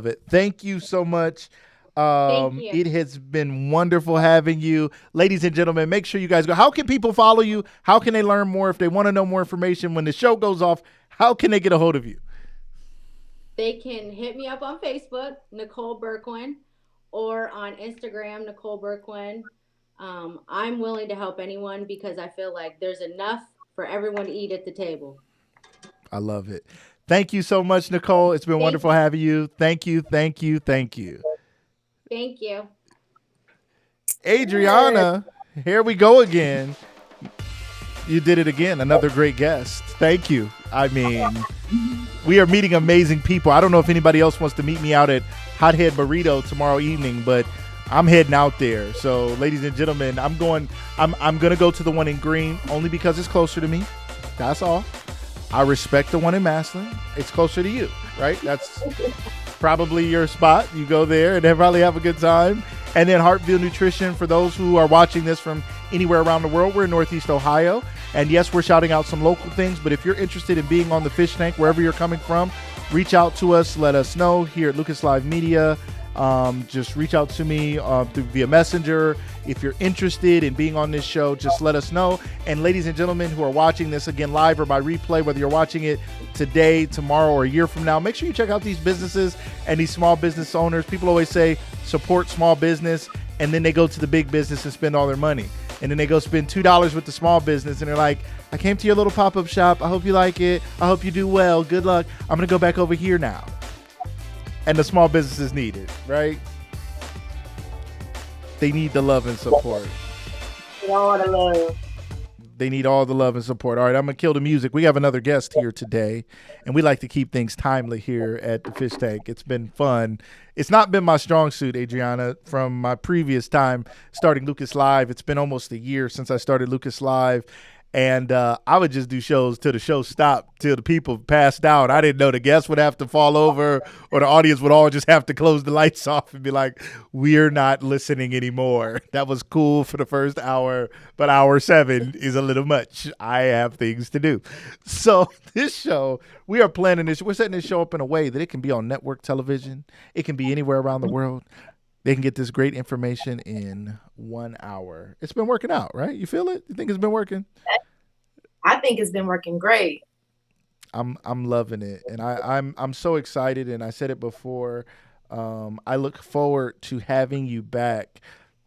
it. Thank you so much. Thank you. It has been wonderful having you. Ladies and gentlemen, make sure you guys go. How can people follow you? How can they learn more? If they want to know more information when the show goes off, how can they get a hold of you? They can hit me up on Facebook, Nicole Berquin, or on Instagram, Nicole Berquin. I'm willing to help anyone because I feel like there's enough for everyone to eat at the table. I love it. Thank you so much, Nicole. It's been wonderful having you. Thank you. Thank you. Adriana, here we go again. You did it again. Another great guest. Thank you. I mean, we are meeting amazing people. I don't know if anybody else wants to meet me out at Hothead Burrito tomorrow evening, but I'm heading out there. So, ladies and gentlemen, I'm going to go to the one in Green only because it's closer to me. That's all. I respect the one in Maslin. It's closer to you, right? That's probably your spot. You go there and they probably have a good time. And then Hartville Nutrition, for those who are watching this from anywhere around the world, we're in Northeast Ohio. And yes, we're shouting out some local things, but if you're interested in being on the Fish Tank, wherever you're coming from, reach out to us. Let us know here at Lucas Live Media. Just reach out to me via Messenger. If you're interested in being on this show, just let us know. And ladies and gentlemen who are watching this again live or by replay, whether you're watching it today, tomorrow, or a year from now, make sure you check out these businesses and these small business owners. People always say support small business, and then they go to the big business and spend all their money. And then they go spend $2 with the small business, and they're like, I came to your little pop-up shop. I hope you like it. I hope you do well. Good luck. I'm going to go back over here now. And the small businesses need it, right? They need the love and support. All the love. They need all the love and support. All right, I'm going to kill the music. We have another guest here today, and we like to keep things timely here at the Fish Tank. It's been fun. It's not been my strong suit, Adriana, from my previous time starting Lucas Live. It's been almost a year since I started Lucas Live. And I would just do shows till the show stopped, till the people passed out. I didn't know the guests would have to fall over or the audience would all just have to close the lights off and be like, we're not listening anymore. That was cool for the first hour, but hour 7 is a little much. I have things to do. So this show, we are planning this. We're setting this show up in a way that it can be on network television. It can be anywhere around the world. They can get this great information in 1 hour. It's been working out, right? You feel it? You think it's been working? I think it's been working great. I'm loving it, and I'm so excited. And I said it before. I look forward to having you back,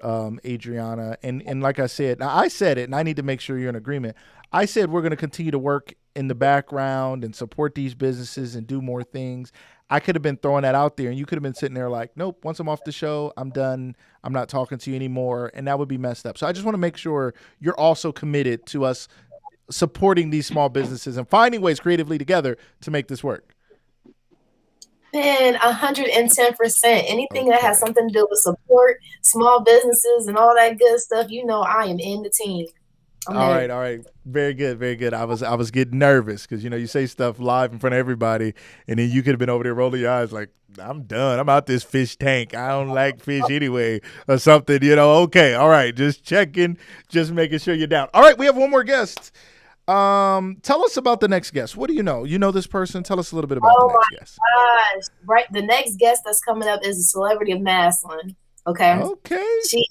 Adriana. And like I said, now I said it, and I need to make sure you're in agreement. I said we're going to continue to work in the background and support these businesses and do more things. I could have been throwing that out there, and you could have been sitting there like, nope, once I'm off the show, I'm done. I'm not talking to you anymore, and that would be messed up. So I just want to make sure you're also committed to us supporting these small businesses and finding ways creatively together to make this work. Man, 110%. Anything that has something to do with support, small businesses, and all that good stuff, you know, I am in the team. All right. Very good, very good. I was getting nervous because, you know, you say stuff live in front of everybody, and then you could have been over there rolling your eyes like, I'm done. I'm out this fish tank. I don't like fish anyway or something, you know. Okay, all right. Just checking, just making sure you're down. All right, we have one more guest. Tell us about the next guest. What do you know? You know this person? Tell us a little bit about the next guest. Gosh. Right. The next guest that's coming up is a celebrity of Maslin. Okay. She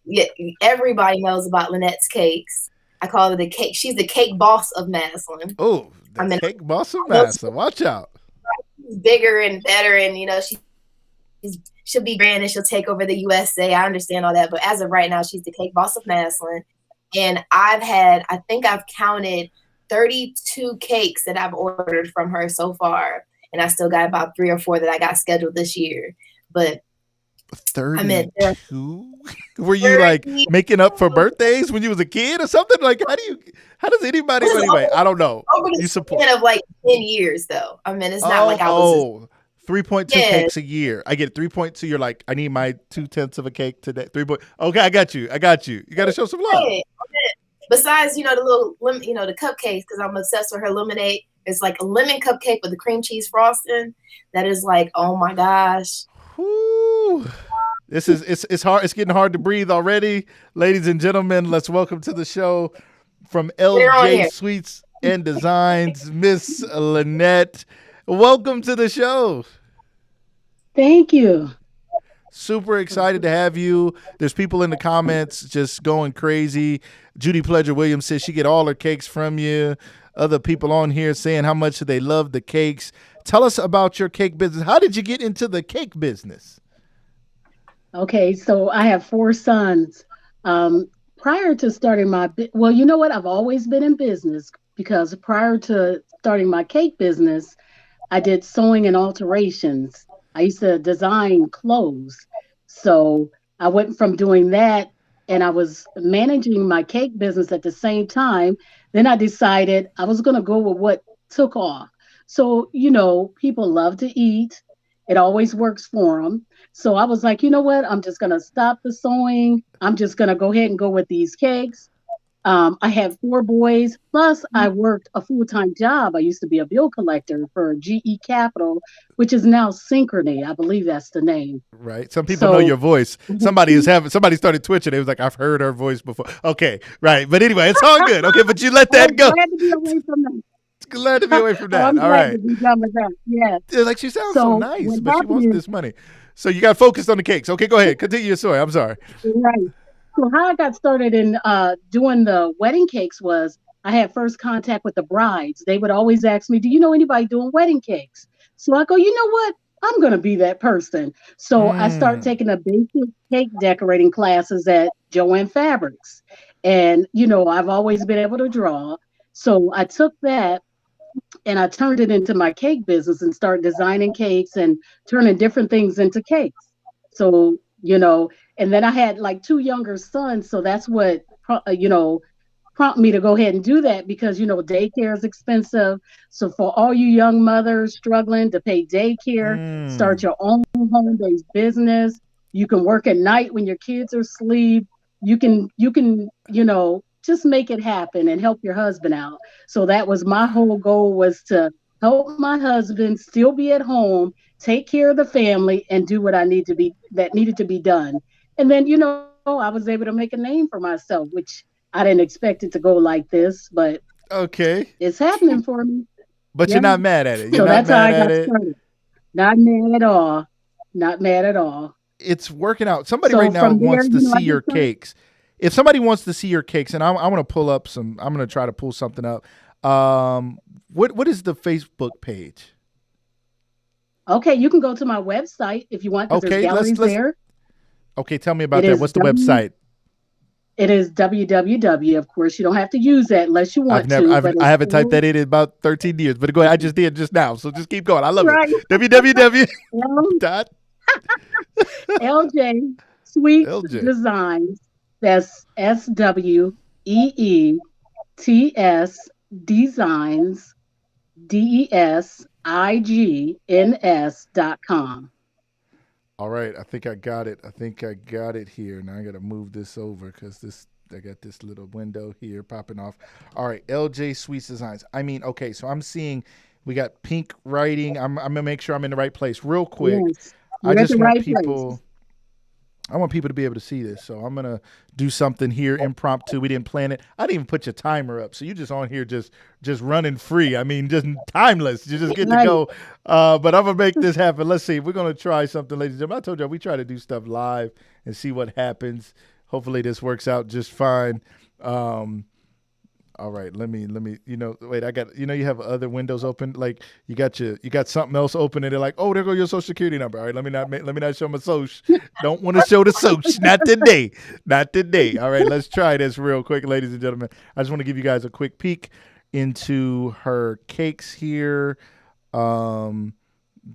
is, everybody knows about Lynette's Cakes. I call her the cake. She's the cake boss of Maslin. Oh, cake boss of Maslin. Watch out. She's bigger and better, and you know she'll be grand and she'll take over the USA. I understand all that, but as of right now, she's the cake boss of Maslin. And I think I've counted 32 cakes that I've ordered from her so far. And I still got about 3 or 4 that I got scheduled this year. But 32? Were you like making up for birthdays when you was a kid or something? Like, how does anybody, anyway, I don't know. You support of like 10 years though. I mean, it's not like I was 3.2 cakes a year. I get 3.2. You're like, I need my 2/10 of a cake today. 3. Okay, I got you. You got to show some love. Okay. Besides, you know, the little, the cupcakes, because I'm obsessed with her lemonade. It's like a lemon cupcake with the cream cheese frosting. That is like, oh my gosh. Whew. It's hard. It's getting hard to breathe already. Ladies and gentlemen, let's welcome to the show from LJ Sweets and Designs, Miss Lynette. Welcome to the show. Thank you. Super excited to have you. There's people in the comments just going crazy. Judy Pledger Williams says she get all her cakes from you. Other people on here saying how much they love the cakes. Tell us about your cake business. How did you get into the cake business? Okay, so I have 4 sons. Prior to starting well, you know what? I've always been in business because prior to starting my cake business, I did sewing and alterations. I used to design clothes. So I went from doing that and I was managing my cake business at the same time. Then I decided I was going to go with what took off. So, you know, people love to eat. It always works for them. So I was like, you know what? I'm just going to stop the sewing. I'm just going to go ahead and go with these cakes. I had 4 boys, plus I worked a full-time job. I used to be a bill collector for GE Capital, which is now Synchrony. I believe that's the name. Right. Some people know So your voice. Somebody started twitching. It was like, I've heard her voice before. Okay. Right. But anyway, it's all good. Okay. But you let I'm that go. glad to be away from that. Glad to be away from Oh, that. I'm All glad to right. be done with that. Yes. Yeah, like she sounds so So nice, what but she wants happened this money. So you got focused on the cakes. Okay, go ahead. Continue your story. I'm sorry. is, right. So how I got started in doing the wedding cakes was I had first contact with the brides. They would always ask me, "Do you know anybody doing wedding cakes?" So I go, "You know what? I'm going to be that person." So I start Mm. taking the basic cake decorating classes at Joanne Fabrics, and I've always been able to draw. So I took that and I turned it into my cake business and started designing cakes and turning different things into cakes. So, and then I had like 2 younger sons, so that's what prompted me to go ahead and do that because daycare is expensive. So for all you young mothers struggling to pay daycare, start Mm. your own home-based business. You can work at night when your kids are asleep. You can just make it happen and help your husband out. So that was my whole goal, was to help my husband still be at home, take care of the family, and do what I need to be that needed to be done. And then, I was able to make a name for myself, which I didn't expect it to go like this, but Okay. it's happening for me. But Yeah. you're not mad at it. You're So not that's how mad I at got it. started. Not mad at all. Not mad at all. It's working out. Somebody right So now from there, wants to I see your just started. cakes. If somebody wants to see your cakes, and I want to pull up some, I'm going to try to pull something up. What is the Facebook page? Okay, you can go to my website if you want, because there's Okay, galleries let's. there. Okay, tell me It about that. is What's the w. website? It is www. Of course, you don't have to use that unless you want to, but I it's haven't typed that in about 13 years. But go ahead. I just did just now, so just keep going. I love it. right. www L dot LJ Sweets LJ. Designs. That's SWEETS Designs DESIGNS.com. All right, I think I got it. I think I got it here. Now I got to move this over because I got this little window here popping off. All right, LJ Sweets Designs. I mean, okay, so I'm seeing we got pink writing. I'm gonna make sure I'm in the right place real quick. Yes, I you're at the just want right place. people. I want people to be able to see this, so I'm gonna do something here impromptu. We didn't plan it. I didn't even put your timer up, so you just on here just running free. I mean, just timeless. You just get to Right. go. But I'm gonna make this happen. Let's see. We're gonna try something, ladies and gentlemen. I told you we try to do stuff live and see what happens. Hopefully, this works out just fine. Um, all right, let me. Wait, I got. You have other windows open. Like you got something else open, and they're like, oh, there go your social security number. All right, let me not show my social. Don't want to show the social. Not today. Not today. All right, let's try this real quick, ladies and gentlemen. I just want to give you guys a quick peek into her cakes here. Um,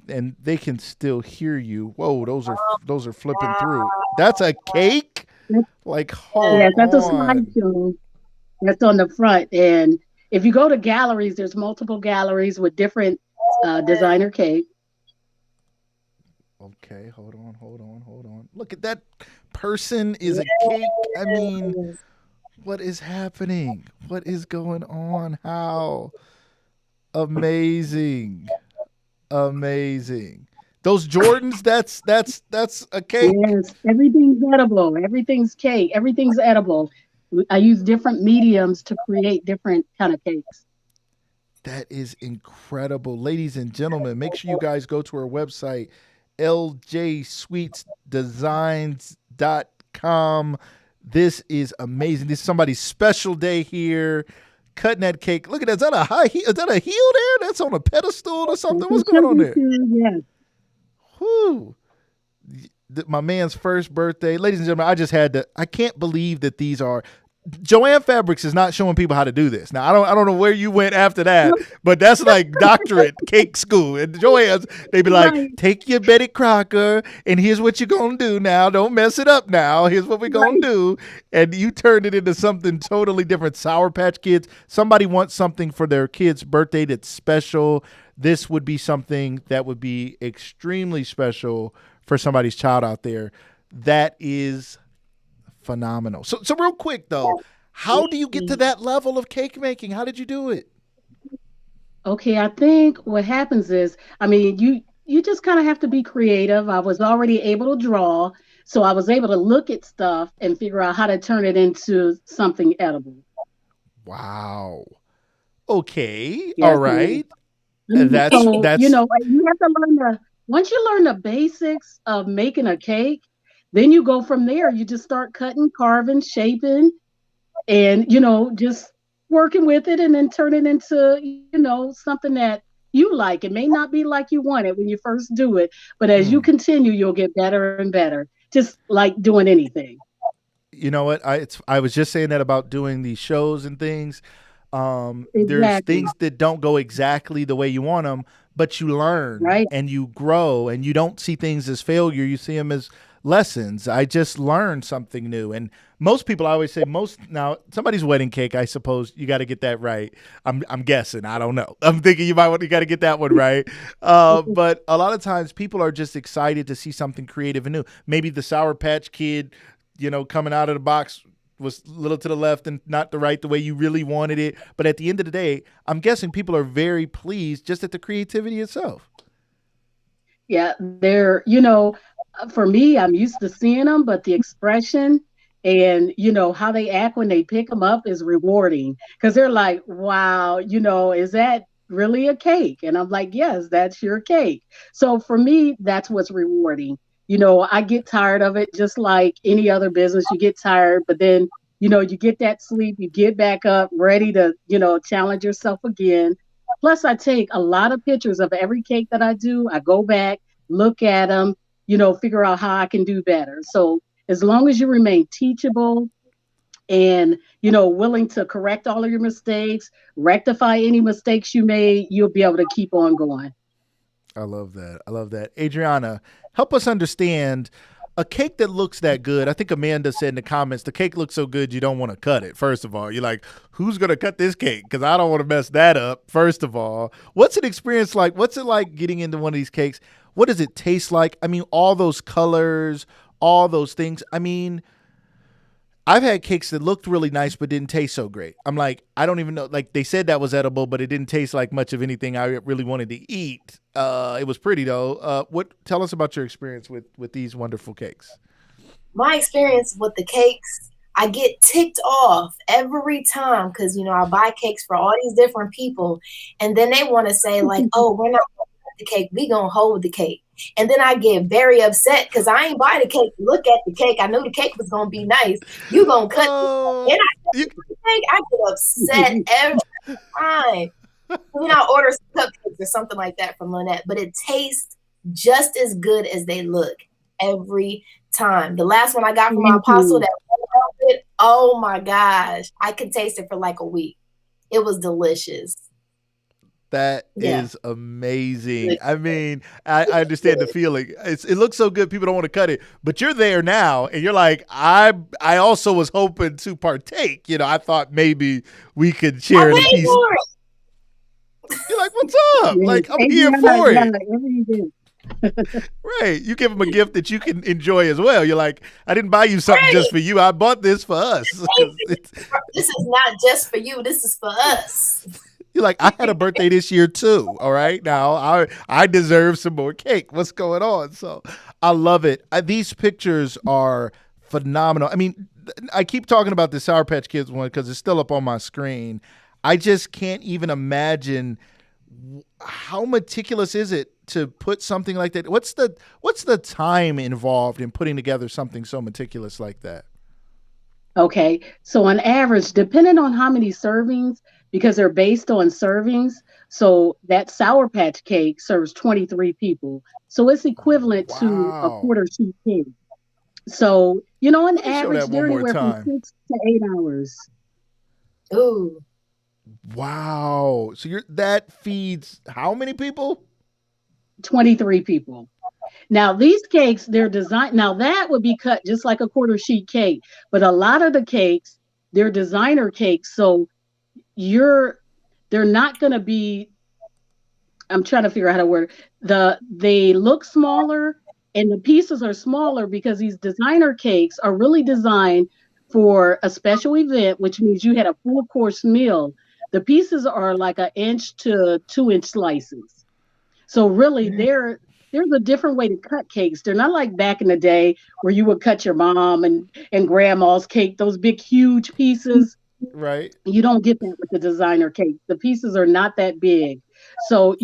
and they can still hear you. Whoa, those are flipping through. That's a cake. Like, hold Yes, that's a on. slideshow. That's on the front. And if you go to galleries, there's multiple galleries with different designer cake. Okay, hold on. Look at that person is a cake. I mean, what is happening? What is going on? How amazing. Amazing. Those Jordans, that's a cake. Yes, everything's edible. Everything's cake. Everything's edible. I use different mediums to create different kind of cakes. That is incredible. Ladies and gentlemen, make sure you guys go to our website, ljsweetsdesigns.com. This is amazing. This is somebody's special day here. Cutting that cake. Look at that. Is that a high heel? Is that a heel there? That's on a pedestal or something? That's What's what going on shows there? you, yes. Whew. My man's first birthday. Ladies and gentlemen, I just had to. I can't believe that these are. Joanne Fabrics is not showing people how to do this. Now I don't know where you went after that, but that's like doctorate cake school. And Joanne's, they be like, Right, take your Betty Crocker and here's what you're gonna do now. Don't mess it up now. Here's what we're gonna right. do. And you turned it into something totally different. Sour Patch Kids. Somebody wants something for their kid's birthday that's special. This would be something that would be extremely special for somebody's child out there. That is phenomenal. So real quick though, How do you get to that level of cake making? How did you do it? Okay, I think what happens is, I mean, you just kind of have to be creative. I was already able to draw, so I was able to look at stuff and figure out how to turn it into something edible. Wow. Okay. All Yes. right. That's So, that's you have to learn once you learn the basics of making a cake, then you go from there. You just start cutting, carving, shaping, and, just working with it and then turn it into, something that you like. It may not be like you want it when you first do it, but as you mm. continue, you'll get better and better, just like doing anything. You know what? I was just saying that about doing these shows and things. There's Exactly. things that don't go exactly the way you want them, but you learn Right. and you grow, and you don't see things as failure. You see them as lessons. I just learned something new. And most people, I always say, now somebody's wedding cake, I suppose you got to get that right. I'm guessing. I don't know. I'm thinking you got to get that one right. But a lot of times people are just excited to see something creative and new. Maybe the Sour Patch Kid, coming out of the box was a little to the left and not the way you really wanted it. But at the end of the day, I'm guessing people are very pleased just at the creativity itself. Yeah, for me, I'm used to seeing them, but the expression and, how they act when they pick them up is rewarding because they're like, wow, is that really a cake? And I'm like, yes, that's your cake. So for me, that's what's rewarding. I get tired of it just like any other business. You get tired, but then, you get that sleep, you get back up ready to, challenge yourself again. Plus, I take a lot of pictures of every cake that I do. I go back, look at them, figure out how I can do better. So as long as you remain teachable and, willing to correct all of your mistakes, rectify any mistakes you made, you'll be able to keep on going. I love that. I love that. Adriana, help us understand a cake that looks that good. I think Amanda said in the comments, the cake looks so good you don't want to cut it. First of all, you're like, who's going to cut this cake? Because I don't want to mess that up. First of all, what's an experience like? What's it like getting into one of these cakes? What does it taste like? I mean, all those colors, all those things. I mean, I've had cakes that looked really nice but didn't taste so great. I'm like, I don't even know. Like they said that was edible, but it didn't taste like much of anything I really wanted to eat. It was pretty though. Tell us about your experience with these wonderful cakes. My experience with the cakes, I get ticked off every time because I buy cakes for all these different people, and then they want to say like, "Oh, we're not gonna cut the cake. We gonna hold the cake." And then I get very upset because I ain't buy the cake. Look at the cake. I knew the cake was gonna be nice. You gonna cut Oh, and I you, cut the cake. I get upset every time. I order some cupcakes or something like that from Lynette, but it tastes just as good as they look every time. The last one I got from my apostle, that outfit, oh my gosh, I could taste it for like a week. It was delicious. that Yeah. is amazing. I mean, I understand the feeling. It looks so good, people don't want to cut it, but you're there now, and you're like, I also was hoping to partake. I thought maybe we could share I in a paid piece. for it. You're like, what's up? Yes. Like, I'm here for it. Every day. Right. You give them a gift that you can enjoy as well. You're like, I didn't buy you something just for you. I bought this for us. 'Cause This is not just for you. This is for us. you're like, I had a birthday this year too. All right. Now I deserve some more cake. What's going on? So I love it. These pictures are phenomenal. I mean, I keep talking about the Sour Patch Kids one because it's still up on my screen. I just can't even imagine how meticulous is it to put something like that. What's the time involved in putting together something so meticulous like that? Okay. So on average, depending on how many servings, because they're based on servings, so that Sour Patch cake serves 23 people. So it's equivalent to a Wow. quarter sheet cake. So, on Let me show average, that they're one more anywhere from time. 6 to 8 hours. Ooh. Wow. So that feeds how many people? 23 people. Now, these cakes, they're designed. Now, that would be cut just like a quarter sheet cake. But a lot of the cakes, they're designer cakes. So they're not going to be, I'm trying to figure out how to word it. They look smaller and the pieces are smaller because these designer cakes are really designed for a special event, which means you had a full course meal, the pieces are like 1 inch to 2 inch slices. So really, there's a different way to cut cakes. They're not like back in the day where you would cut your mom and grandma's cake, those big, huge pieces. Right. You don't get that with the designer cake. The pieces are not that big. So,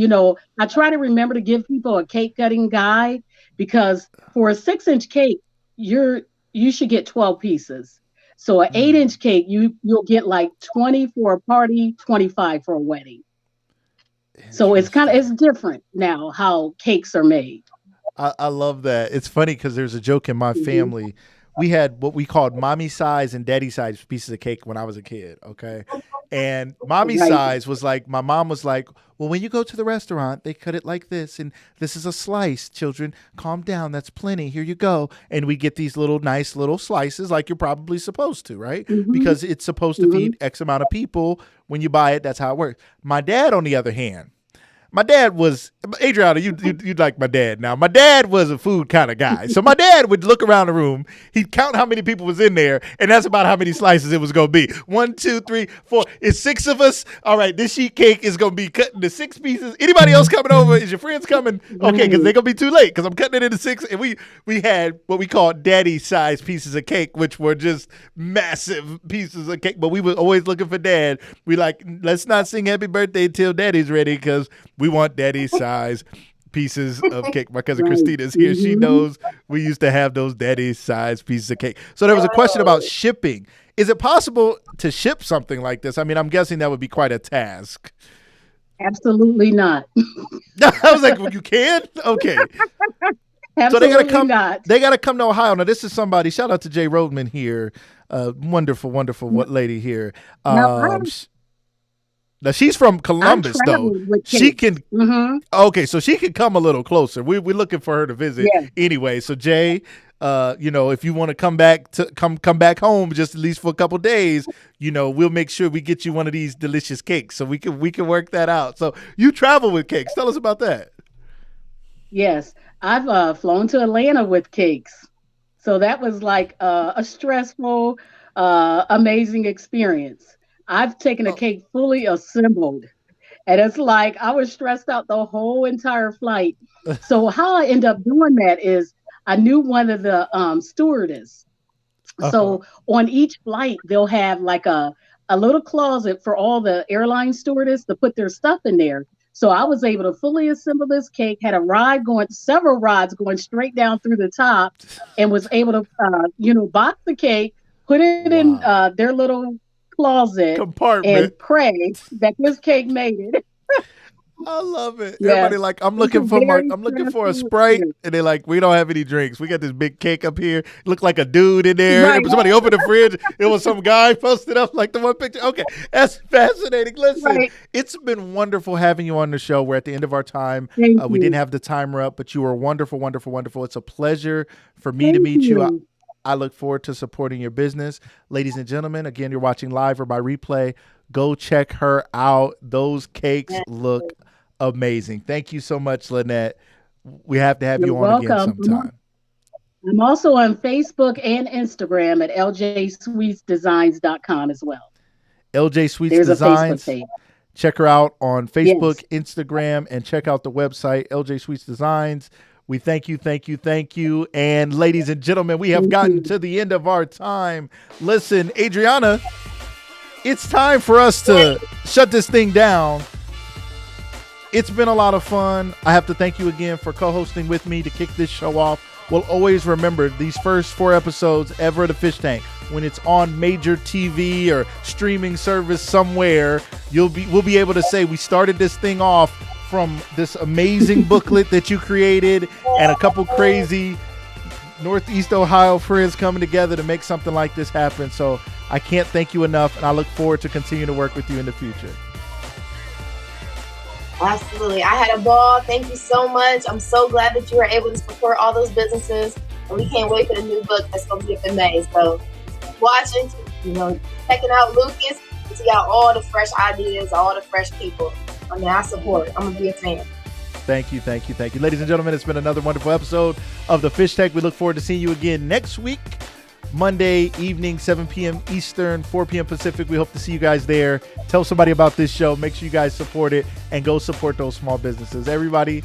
I try to remember to give people a cake cutting guide, because for a 6-inch cake, you should get 12 pieces. So an 8-inch cake, you'll get like 20 for a party, 25 for a wedding. So it's different now how cakes are made. I love that. It's funny because there's a joke in my family. We had what we called mommy size and daddy size pieces of cake when I was a kid. Okay. And mommy size was like, my mom was like, well, when you go to the restaurant, they cut it like this. And this is a slice, children. Calm down. That's plenty. Here you go. And we get these nice little slices like you're probably supposed to, right? Because it's supposed to feed X amount of people. When you buy it, that's how it works. My dad, on the other hand, my dad was, Adriana, you'd like my dad now. My dad was a food kind of guy. So my dad would look around the room. He'd count how many people was in there, and that's about how many slices it was going to be. 1, 2, 3, 4. It's 6 of us. All right, this sheet cake is going to be cut into 6 pieces. Anybody else coming over? Is your friends coming? Okay, because they're going to be too late because I'm cutting it into 6. And we had what we called daddy-sized pieces of cake, which were just massive pieces of cake. But we were always looking for dad. We like, let's not sing happy birthday till daddy's ready because we want daddy's size pieces of cake. My cousin Christina's here. She knows we used to have those daddy size pieces of cake. So there was a question about shipping. Is it possible to ship something like this? I mean, I'm guessing that would be quite a task. Absolutely not. I was like, well, you can? Okay. So they gotta come. They gotta come to Ohio. Now, this is somebody. Shout out to Jay Rodman here. Wonderful lady here. Now she's from Columbus, though. She can. Okay, so she can come a little closer. We're looking for her to visit anyway. So Jay, if you want to come back home just at least for a couple days, we'll make sure we get you one of these delicious cakes. So we can work that out. So you travel with cakes. Tell us about that. Yes, I've flown to Atlanta with cakes. So that was like a stressful, amazing experience. I've taken a cake fully assembled, and it's like I was stressed out the whole entire flight. So how I end up doing that is I knew one of the stewardess. So on each flight, they'll have like a little closet for all the airline stewardess to put their stuff in there. So I was able to fully assemble this cake, had several rides going straight down through the top, and was able to, box the cake, put it in their little closet compartment and pray that this cake made it. I love it. Yeah. Everybody like, I'm looking for a Sprite, and they're like, we don't have any drinks. We got this big cake up here. Looked like a dude in there. Right. Somebody opened the fridge. It was some guy posted up like the one picture. Okay, that's fascinating. Listen, It's been wonderful having you on the show. We're at the end of our time. We didn't have the timer up, but you were wonderful, wonderful, wonderful. It's a pleasure for me to meet you. I look forward to supporting your business. Ladies and gentlemen, again, you're watching live or by replay. Go check her out. Those cakes look amazing. Thank you so much, Lynette. We have to have you on again sometime. I'm also on Facebook and Instagram at ljsweetsdesigns.com as well. LJ Sweets Designs. Check her out on Facebook, Instagram, and check out the website, LJ Sweets Designs. We thank you. And ladies and gentlemen, we have gotten to the end of our time. Listen, Adriana, it's time for us to shut this thing down. It's been a lot of fun. I have to thank you again for co-hosting with me to kick this show off. We'll always remember these first 4 episodes ever of the Fish Tank. When it's on major TV or streaming service somewhere, we'll be able to say we started this thing off from this amazing booklet that you created and a couple crazy Northeast Ohio friends coming together to make something like this happen. So I can't thank you enough, and I look forward to continuing to work with you in the future. Absolutely. I had a ball. Thank you so much. I'm so glad that you were able to support all those businesses, and we can't wait for the new book that's going to be up in May. So watching, checking out Lucas, he got all the fresh ideas, all the fresh people. I mean, I support it. I'm going to be a fan. Thank you. Ladies and gentlemen, it's been another wonderful episode of The Fish Tank. We look forward to seeing you again next week Monday evening, 7 p.m. Eastern, 4 p.m. Pacific. We hope to see you guys there. Tell somebody about this show. Make sure you guys support it and go support those small businesses. Everybody,